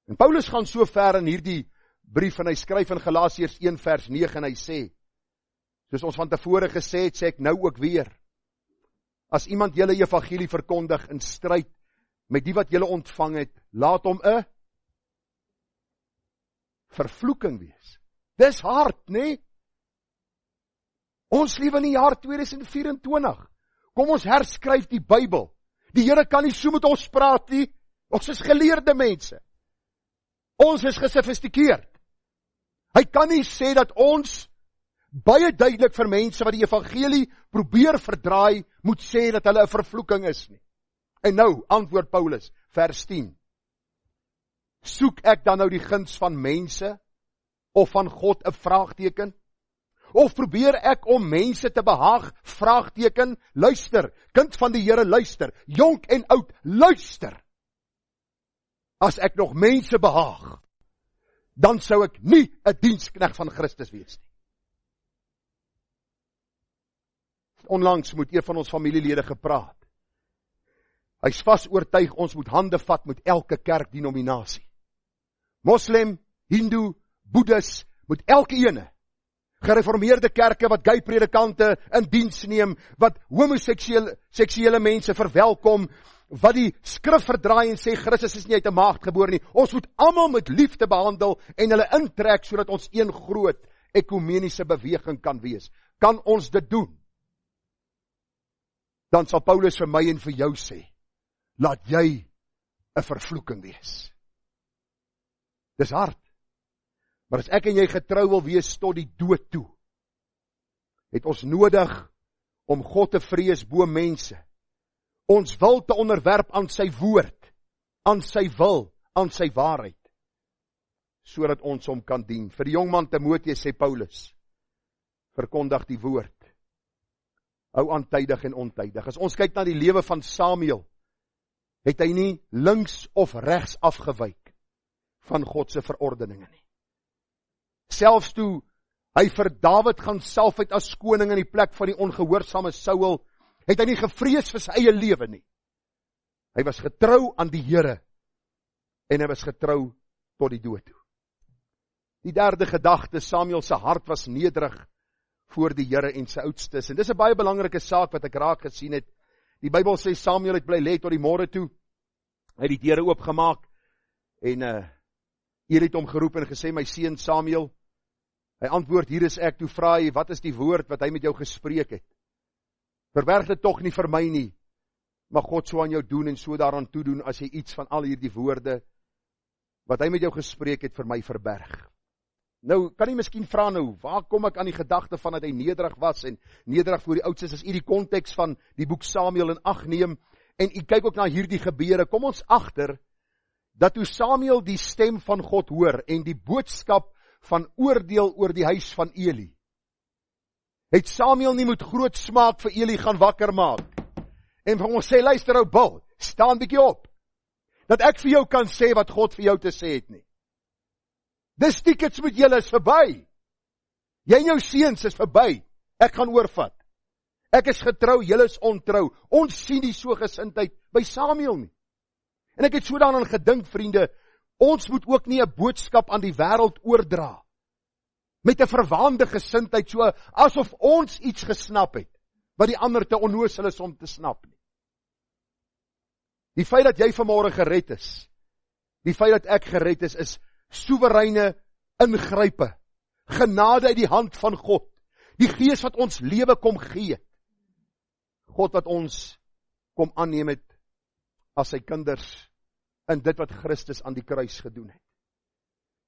En Paulus gaan so ver in hierdie brief en hy skryf in Galasiërs 1 vers 9 en hy sê, soos ons van tevore gesê het, sê ek nou ook weer, as iemand julle evangelie verkondig in stryd met die wat julle ontvang het, laat hom 'n vervloeking wees. Dis hard, nee? Ons lewe in die jaar 2024. Kom ons herskryf die Bybel. Die Here kan nie so met ons praat nie. Ons is geleerde mense. Ons is gesofistikeerd. Hy kan nie sê dat ons baie duidelik vir mense wat die evangelie probeer verdraai, moet sê dat hulle 'n vervloeking is nie. En nou, antwoord Paulus, vers 10. Soek ek dan nou die guns van mense, of van God 'n vraagteken? Of probeer ek om mense te behaag, vraagteken? Luister, kind van die Here, luister, jonk en oud, luister. As ek nog mense behaag, dan sou ek nie 'n diensknegt van Christus wees nie. Onlangs met een van ons familielede gepraat. Hy's vas oortuig ons moet hande vat met elke kerkdenominasie. Moslem, Hindu, Boeddhis, met elke ene. Gereformeerde kerke wat gay predikante in diens neem, wat homoseksuele mense verwelkom, wat die skrif verdraai en sê Christus is nie uit 'n maagd gebore nie. Ons moet almal met liefde behandel en hulle intrek sodat ons een groot ekumeniese beweging kan wees. Kan ons dit doen? Dan sal Paulus vir my en vir jou sê, laat jy 'n vervloeking wees. Dis hard. Maar as ek en jy getrou wil wees tot die dood toe, het ons nodig om God te vrees bo mense. Ons wil te onderwerp aan sy woord, aan sy wil, aan sy waarheid, sodat ons hom kan dien. Vir die jongman Timoteus sê Paulus, verkondig die woord. Hou aan tydig en ontydig. As ons kyk na die lewe van Samuel, het hy nie links of regs afgewyk van God se verordeninge nie. Selfs toe hy vir Dawid gaan salf uit as koning in die plek van die ongehoorsame Saul, het hy nie gevrees vir sy eie lewe nie. Hy was getrou aan die Here en hy was getrou tot die dood toe. Die derde gedagte, Samuel se hart was nederig voor die Here en sy oudstes. En dis 'n baie belangrike saak wat ek raak gesien het. Die Bybel sê Samuel het bly lê tot die môre toe. Hy het die deure oopgemaak en Eli het hom geroep en gesê, my seun Samuel. Hy antwoord, hier is ek. Toe vra hy, wat is die woord wat hy met jou gespreek het? Verberg dit tog nie vir my nie. Mag God so aan jou doen en so daaraan toedoen as jy iets van al hierdie woorde wat hy met jou gespreek het vir my verberg. Nou, kan jy miskien vra nou, waar kom ek aan die gedagte van dat hy nederig was en nederig voor die oudstes, as u die konteks van die boek Samuel in ag neem, en u kyk ook na hierdie gebeure, kom ons agter, dat toe Samuel die stem van God hoor, en die boodskap van oordeel oor die huis van Eli, het Samuel nie met groot smaak vir Eli gaan wakker maak, en vir ons sê, luister ou Bill, staan bietjie op, dat ek vir jou kan sê wat God vir jou te sê het nie. Dis tickets met julle is verby. Jy en jou seuns is verby. Ek gaan oorvat. Ek is getrou, julle is ontrou. Ons sien nie so gesindheid by Samuel nie. En ek het so daaraan gedink, vriende, ons moet ook nie 'n boodskap aan die wêreld oordra met 'n verwaande gesindheid, so asof ons iets gesnap het wat die ander te onnoosel is om te snap nie. Die feit dat jy vanmôre gered is, die feit dat ek gered is soewereine ingrype, genade uit die hand van God, die Gees wat ons lewe kom gee, God wat ons kom aanneem het as sy kinders in dit wat Christus aan die kruis gedoen het.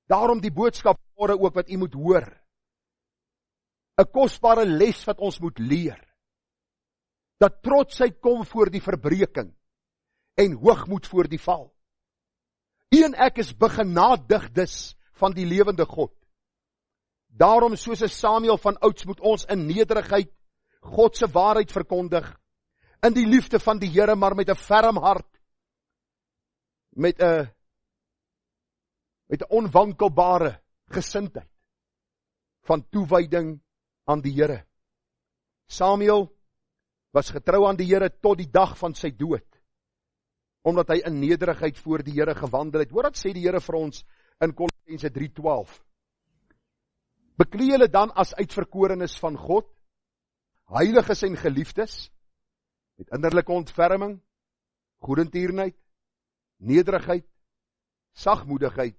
Daarom die boodskap môre ook wat u moet hoor, 'n kosbare les wat ons moet leer, dat trotsheid kom voor die verbreeking en hoogmoed voor die val. U en ek is begenadigdes van die lewende God. Daarom, soos 'n Samuel van ouds, moet ons in nederigheid God se waarheid verkondig, in die liefde van die Here, maar met 'n ferm hart, met 'n met 'n onwankelbare gesindheid van toewyding aan die Here. Samuel was getrou aan die Here tot die dag van sy dood, omdat hy in nederigheid voor die Here gewandel het. Hoor wat sê die Here vir ons in Kolossense 3:12. Beklee julle dan as uitverkorenes van God, heiliges en geliefdes, met innerlike ontferming, goedertierenheid, nederigheid, sagmoedigheid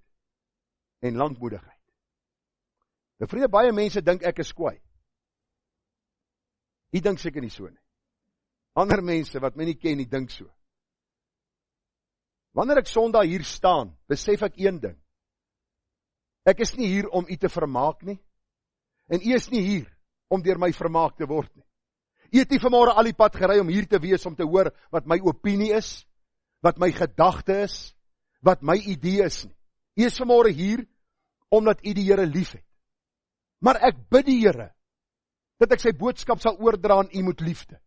en lankmoedigheid. Vriende, baie mense dink ek is kwaai. Ek dink seker nie so nie. Ander mense wat my nie ken, nie dink so. Wanneer ek Sondag hier staan, besef ek een ding. Ek is nie hier om u te vermaak nie, en u is nie hier om deur my vermaak te word nie. U het nie vanmôre al die pad gery om hier te wees om te hoor wat my opinie is, wat my gedagte is, wat my idee is nie. U is vanmôre hier omdat u die Here liefhet. Maar ek bid die Here dat ek sy boodskap sal oordra aan u met liefde.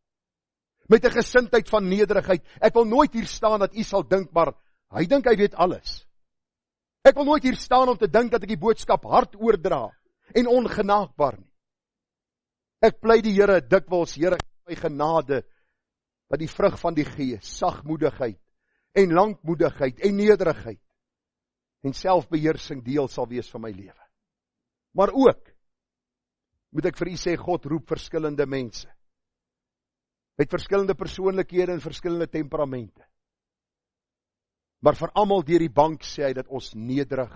Met 'n gesindheid van nederigheid. Ek wil nooit hier staan dat u sal dink, maar hy dink hy weet alles. Ek wil nooit hier staan om te dink dat ek die boodskap hard oordra en ongenaakbaar nie. Ek pleit die Here dikwels, Here, gee my genade, dat die vrug van die Gees, sagmoedigheid en lankmoedigheid en nederigheid en selfbeheersing deel sal wees van my lewe. Maar ook, moet ek vir u sê, God roep verskillende mense, met verskillende persoonlikhede en verskillende temperamente. Maar vir almal deur die bank sê hy dat ons nederig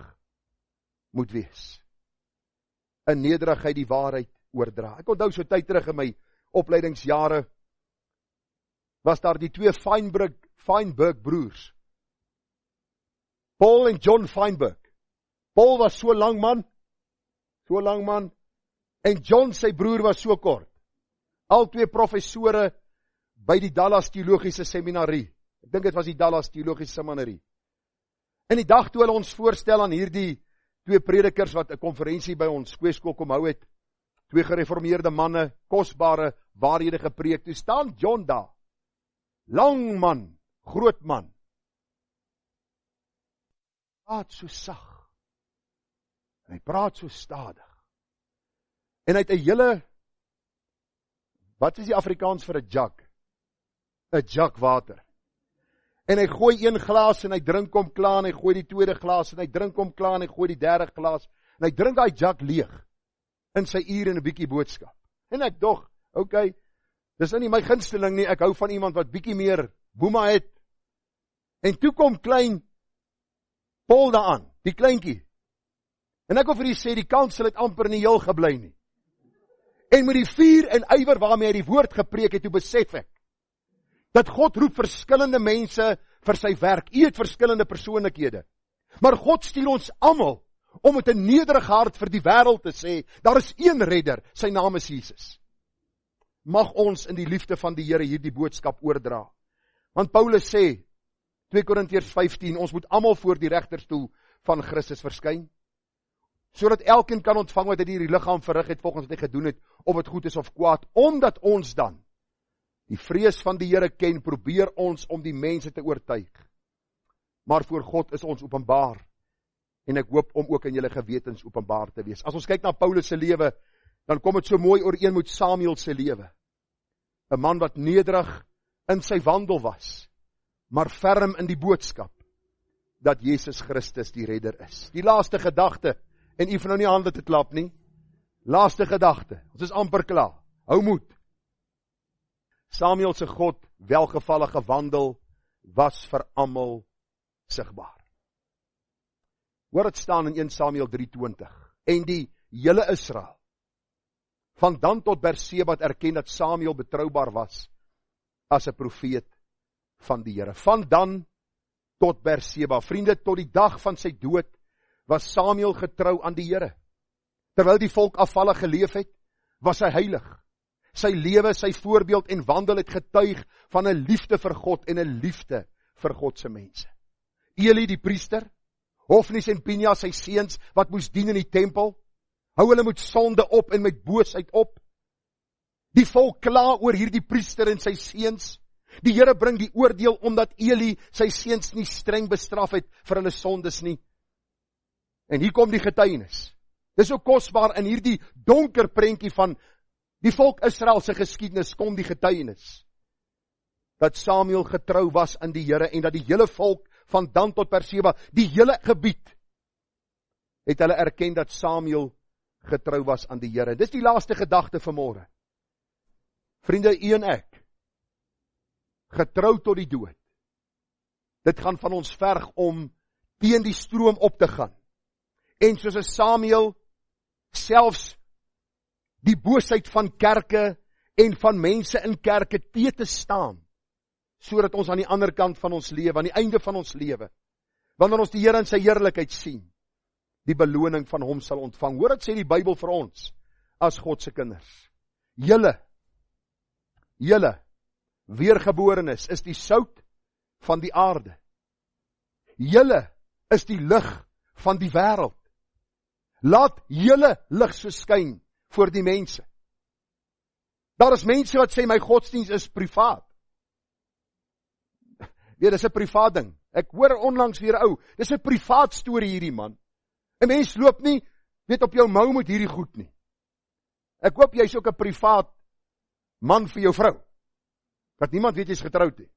moet wees. In nederigheid die waarheid oordra. Ek onthou so tyd terug in my opleidingsjare, was daar die twee Feinberg broers. Paul en John Feinberg. Paul was so lang man, en John sy broer was so kort. Al twee professore by die Dallas Theologiese Seminarie. Ek dink dit was die Dallas Theologiese Seminarie. En die dag toe hulle ons voorstel aan hierdie twee predikers wat 'n konferensie by ons kweeskool kom hou het, twee gereformeerde manne, kosbare waarhede gepreek, toe staan John daar. Lang man, groot man. Praat so sag. En hy praat so stadig. En hy het 'n hele, wat is die Afrikaans vir 'n jug? 'n jug water. En hy gooi een glas en hy drink hom klaar, en hy gooi die tweede glas en hy drink hom klaar, en hy gooi die derde glas en hy drink daai jug leeg in sy uur en 'n bietjie boodskap. En ek dog, okay, dis nie my gunsteling nie, ek hou van iemand wat bietjie meer boema het. En toe kom klein Paul daaraan, die kleintjie. En ek wil vir u sê, die kansel het amper in die heel gebly nie. En met die vuur en ywer waarmee hy die woord gepreek het, toe besef ek, dat God roep verskillende mense vir sy werk. U het verskillende persoonlikhede. Maar God stuur ons almal om met 'n nederige hart vir die wêreld te sê, daar is een redder, sy naam is Jesus. Mag ons in die liefde van die Here hierdie boodskap oordra. Want Paulus sê, 2 Korintiërs 15, ons moet almal voor die regterstoel van Christus verskyn, sodat elkeen kan ontvang wat hy die liggaam verrig het volgens wat hy gedoen het, of dit goed is of kwaad, omdat ons dan die vrees van die Here ken, probeer ons om die mense te oortuig. Maar voor God is ons openbaar, en ek hoop om ook in julle gewetens openbaar te wees. As ons kyk na Paulus se lewe, dan kom dit so mooi ooreen met Samuel se lewe. 'n man wat nederig in sy wandel was, maar ferm in die boodskap, dat Jesus Christus die redder is. Die laaste gedagte, en u van nou nie hande te klap nie, laaste gedagte, ons is amper klaar, hou moed. Samuel se God welgevallige wandel was vir almal sigbaar. Hoor dit staan in 1 Samuel 3:20. En die hele Israel, van Dan tot Berseba, het erken dat Samuel betroubaar was as 'n profeet van die Here. Van Dan tot Berseba. Vriende, tot die dag van sy dood was Samuel getrou aan die Here. Terwyl die volk afvallig geleef het, was hy heilig. Sy lewe, sy voorbeeld en wandel het getuig van 'n liefde vir God en 'n liefde vir God se mense. Eli die priester, Hofnis en Pinja sy seuns wat moes dien in die tempel, hou hulle met sonde op en met boosheid op. Die volk kla oor hierdie priester en sy seuns. Die Here bring die oordeel omdat Eli sy seuns nie streng bestraf het vir hulle sondes nie. En hier kom die getuienis. Dis so kosbaar in hierdie donker prentjie van die volk Israel se geskiedenis kom die getuienis. Dat Samuel getrou was aan die Here en dat die hele volk van Dan tot Perseba, die hele gebied, het hulle erken dat Samuel getrou was aan die Here. Dis die laaste gedagte vanmôre. Vriende, u en ek, getrou tot die dood. Dit gaan van ons verg om teen die stroom op te gaan. En soos 'n Samuel selfs die boosheid van kerke en van mense in kerke te staan, sodat ons aan die ander kant van ons lewe, aan die einde van ons lewe, wanneer ons die Here in sy heerlikheid sien, die beloning van hom sal ontvang. Hoor wat sê die Bybel vir ons, as God se kinders. Julle, weergeborenes, is die sout van die aarde. Julle is die lig van die wêreld. Laat julle lig so skyn voor die mense. Daar is mense wat sê, my godsdienst is privaat. Dit is 'n privaat ding. Ek hoor onlangs weer ou, dis 'n privaat storie hierdie man. 'n Mens loop nie, weet op jou mou met hierdie goed nie. Ek hoop jy's ook 'n privaat man vir jou vrou. Dat niemand weet jy's getroud nie.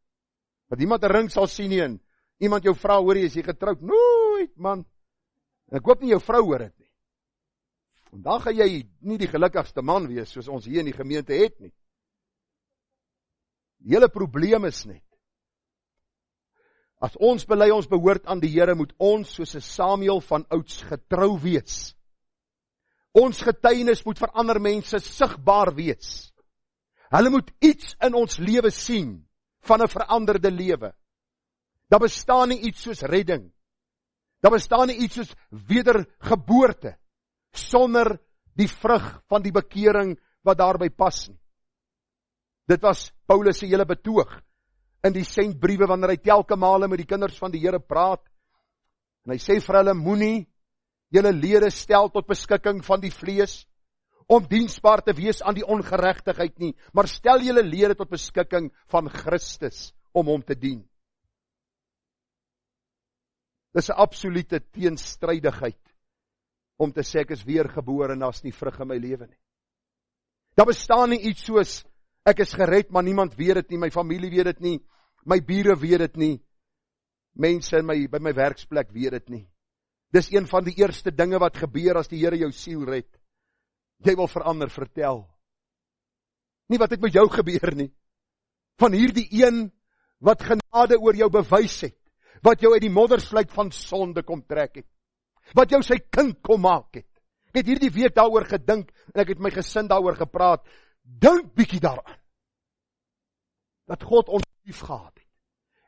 Dat niemand 'n ring sal sien nie en iemand jou vra, hoor jy, is jy getroud? Nooit, man. Ek hoop nie jou vrou hoor dit nie. En dan gaan jy nie die gelukkigste man wees, soos ons hier in die gemeente het nie. Die hele probleem is net, as ons bely ons behoort aan die Here, moet ons soos 'n Samuel van ouds getrou wees. Ons getuienis moet vir ander mense sigbaar wees. Hulle moet iets in ons lewe sien van 'n veranderde lewe. Daar bestaan nie iets soos redding. Daar bestaan nie iets soos wedergeboorte sonder die vrug van die bekering wat daarby pas nie. Dit was Paulus se hele betoog in die sendbriewe wanneer hy telke male met die kinders van die Here praat. En hy sê vir hulle, moenie julle lede stel tot beskikking van die vlees om diensbaar te wees aan die ongeregtigheid nie, maar stel julle lede tot beskikking van Christus om hom te dien. Dis 'n absolute teenstrydigheid om te sê ek is weergebore en daar's nie vrug in my lewe nie. Daar bestaan nie iets soos ek is gered, maar niemand weet dit nie, my familie weet dit nie, my bure weet dit nie, mense by my werksplek weet dit nie. Dis een van die eerste dinge wat gebeur as die Here jou siel red. Jy wil verander, vertel. Nie wat het met jou gebeur nie. Van hierdie een wat genade oor jou bewys het, wat jou uit die moddersluit van sonde kom trek het, wat jou sy kind kom maak het. Ek het hierdie week daaroor gedink, en ek het my gesin daaroor gepraat. Dink bietjie daaraan, dat God ons lief gehad het,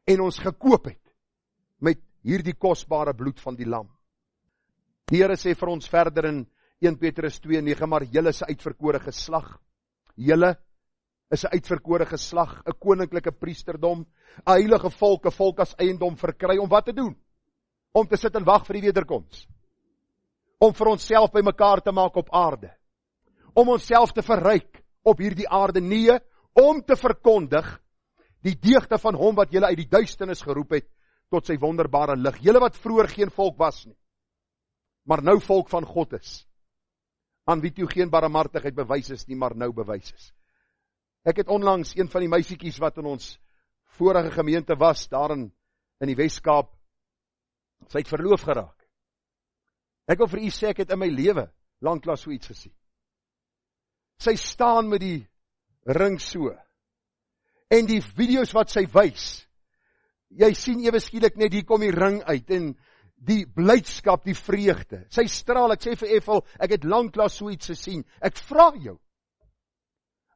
en ons gekoop het, met hierdie kosbare bloed van die lam. Die Here sê vir ons verder in 1 Petrus 2:9, maar julle is 'n uitverkore geslag. Julle is 'n uitverkore geslag, 'n koninklike priesterdom, 'n heilige volk, 'n volk as eiendom verkry, om wat te doen? Om te sit en wag vir die wederkoms. Om vir onsself by mekaar te maak op aarde. Om onsself te verryk op hierdie aarde, nie om te verkondig die deugde van hom wat julle uit die duisternis geroep het tot sy wonderbare lig. Julle wat vroeër geen volk was nie, maar nou volk van God is, aan wie toe geen barmhartigheid bewys is nie, maar nou bewys is. Ek het onlangs een van die meisiekies wat in ons vorige gemeente was, daar in die Weskaap, sy het verloof geraak. Ek wil vir u sê, ek het in my lewe lanklaas so iets gesien. Sy staan met die ring so, en die video's wat sy wys, jy sien ewe skielik net, hier kom die ring uit, en die blydskap, die vreugde, sy straal. Ek sê vir Ethel, ek het lanklaas so iets gesien. Ek vra jou,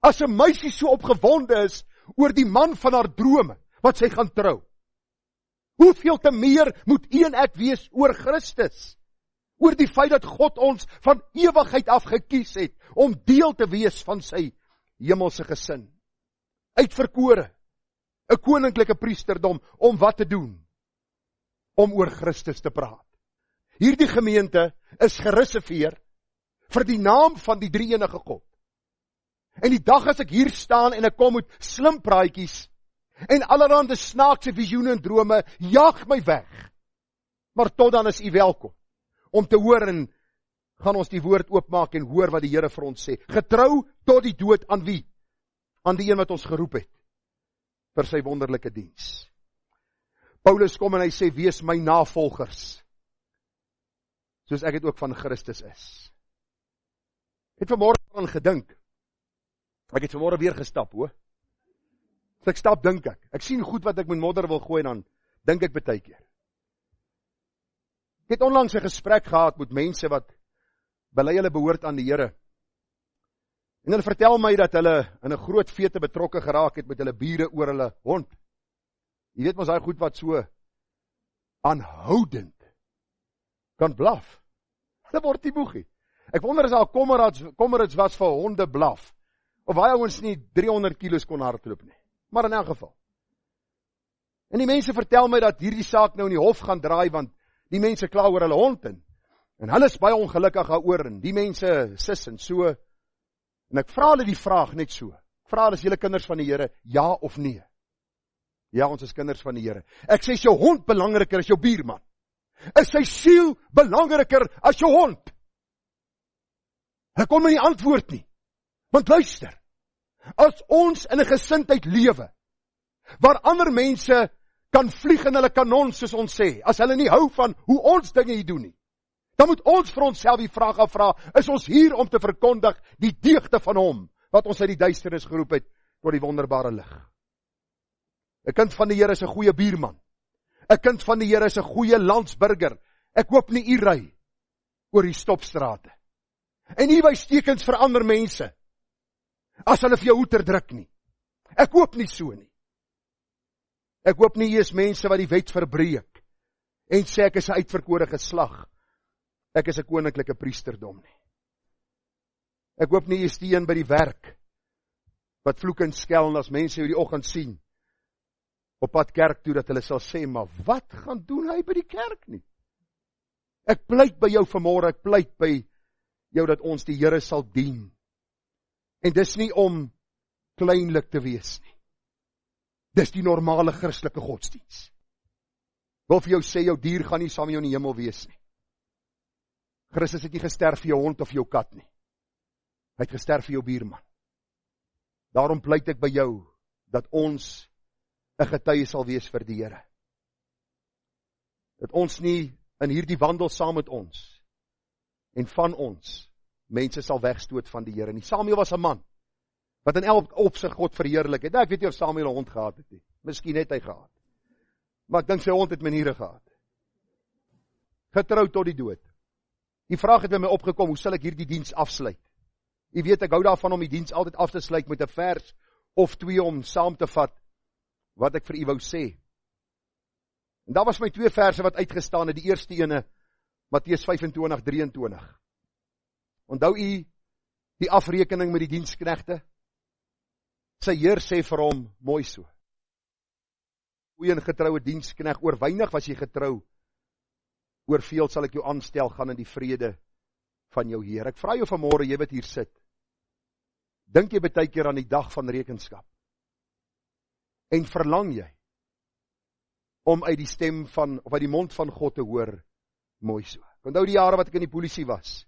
as 'n meisie so opgewonde is oor die man van haar drome, wat sy gaan trou, hoeveel te meer moet u en ek wees oor Christus, oor die feit dat God ons van ewigheid af gekies het, om deel te wees van sy hemelse gesin, uitverkore, 'n koninklike priesterdom, om wat te doen? Om oor Christus te praat. Hierdie gemeente is gereserveer vir die naam van die drie-enige God. En die dag as ek hier staan en ek kom met slim praatjies en allerhande snaakse visioene en drome, jaag my weg. Maar tot dan is u welkom om te hoor en gaan ons die woord oopmaak en hoor wat die Here vir ons sê. Getrou tot die dood aan wie? Aan die een wat ons geroep het vir sy wonderlike diens. Paulus kom en hy sê, wees my navolgers, soos ek het ook van Christus is. Ek het vanmorgen aan gedink, ek het vanmorgen weer gestap, hoor. So ek stap, dink ek. Ek sien goed wat ek met modder wil gooi, dan dink ek baie keer. Ek het onlangs 'n gesprek gehad met mense wat bely hulle behoort aan die Here. En hulle vertel my dat hulle in 'n groot fete betrokke geraak het met hulle bure oor hulle hond. Jy weet mos daai goed wat so aanhoudend kan blaf. Hulle word nie moeg nie. Ek wonder as daar kommerits was vir honde blaf. Of baie ouens nie 300 kilos kon hardloop nie. Maar in elk geval. En die mense vertel my dat hierdie saak nou in die hof gaan draai, want die mense kla oor hulle hond in. En hulle is baie ongelukkig daaroor, en die mense sis en so. En ek vra hulle die vraag net so. Ek vra hulle, is julle kinders van die Here, ja of nee? Ja, ons is kinders van die Here. Ek sê, is jou hond belangriker as jou buurman? Is sy siel belangriker as jou hond? Ek kon my nie antwoord nie. Want luister, as ons in 'n gesindheid lewe, waar ander mense kan vlieg in hulle kanon, soos ons sê, as hulle nie hou van hoe ons dinge hier doen nie, dan moet ons vir onsself die vraag afvra, is ons hier om te verkondig die deugde van hom, wat ons uit die duisternis geroep het, tot die wonderbare lig. 'n kind van die Here is 'n goeie buurman. 'n kind van die Here is 'n goeie landsburger. Ek hoop nie u ry oor die stopstrate. En u wys tekens vir ander mense, as hulle vir jou hoeter druk nie. Ek hoop nie so nie. Ek hoop nie u is mense wat die wet verbreek, en sê ek is 'n uitverkore geslag. Ek is 'n koninklike priesterdom nie. Ek hoop nie u is die een by die werk, wat vloek en skel, en as mense u die oggend sien, op pad kerk toe, dat hulle sal sê, maar wat gaan doen hy by die kerk nie? Ek pleit by jou vanmorgen, ek pleit by jou dat ons die Here sal dien. En dis nie om kleinlik te wees nie. Dis die normale Christelike godsdiens. Wil vir jou sê, jou dier gaan nie saam met jou in die hemel wees nie. Christus het nie gesterf vir jou hond of vir jou kat nie. Hy het gesterf vir jou buurman. Daarom pleit ek by jou, dat ons 'n getuie sal wees vir die Here. Dat ons nie in hierdie wandel saam met ons, en van ons, mense sal wegstoot van die Here nie. Samuel was 'n man, wat in elk opsig God verheerlik het. Ek weet nie of Samuel 'n hond gehad het nie. Miskien het hy gehad. Maar ek dink sy hond het maniere gehad. Getrou tot die dood. Die vraag het by my opgekom, hoe sal ek hierdie diens afsluit? Jy weet, ek hou daarvan om die diens altyd af te sluit met 'n vers of 2 om saam te vat wat ek vir u wou sê. En daar was my 2 verse wat uitgestaan het. Die eerste ene, Matteus 25:23. Onthou u die afrekening met die diensknegte? Sy heer sê vir hom, mooi so. Goeie en getroue dienskneg, oor weinig was jy getrou, oor veel sal ek jou aanstel, gaan in die vrede van jou Heer. Ek vra jou vanmorgen, jy wat hier sit, dink jy baie keer aan die dag van rekenskap? En verlang jy om uit die stem van, of uit die mond van God te hoor, mooi so. Onthou die jare wat ek in die polisie was,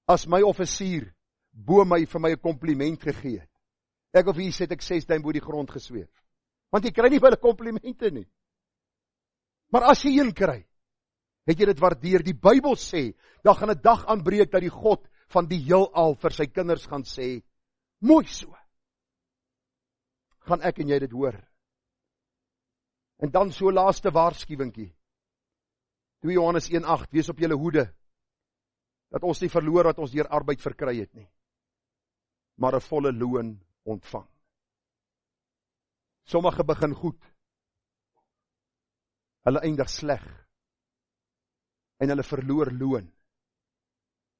as my offisier bo my vir my 'n kompliment gegee het, ek of hier het ek 6 duim bo die grond gesweef. Want jy kry nie baie komplimente nie. Maar as jy een kry, het jy dit waardeer. Die Bybel sê, daar gaan 'n dag aanbreek dat die God van die heelal vir sy kinders gaan sê, mooi so. Gaan ek en jy dit hoor. En dan so laaste waarskuwingkie. 2 Johannes 1:8, wees op julle hoede, dat ons nie verloor wat ons deur arbeid verkry het nie, maar 'n volle loon ontvang. Sommige begin goed, hulle eindig sleg, en hulle verloor loon.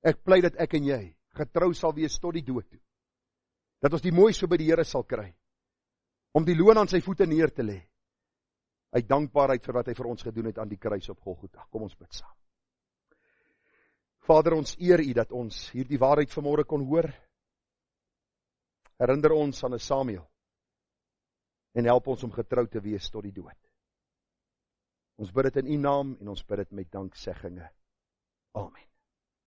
Ek pleit dat ek en jy getrou sal wees tot die dood toe, dat ons die mooiste by die Here sal kry, om die loon aan sy voete neer te lê, uit dankbaarheid vir wat hy vir ons gedoen het aan die kruis op Golgotha. Kom ons bid saam. Vader, ons eer u dat ons hierdie waarheid vanmôre kon hoor. Herinner ons aan 'n Samuel, en help ons om getrou te wees tot die dood. Ons bid dit in u naam, en ons bid dit met danksegginge. Amen.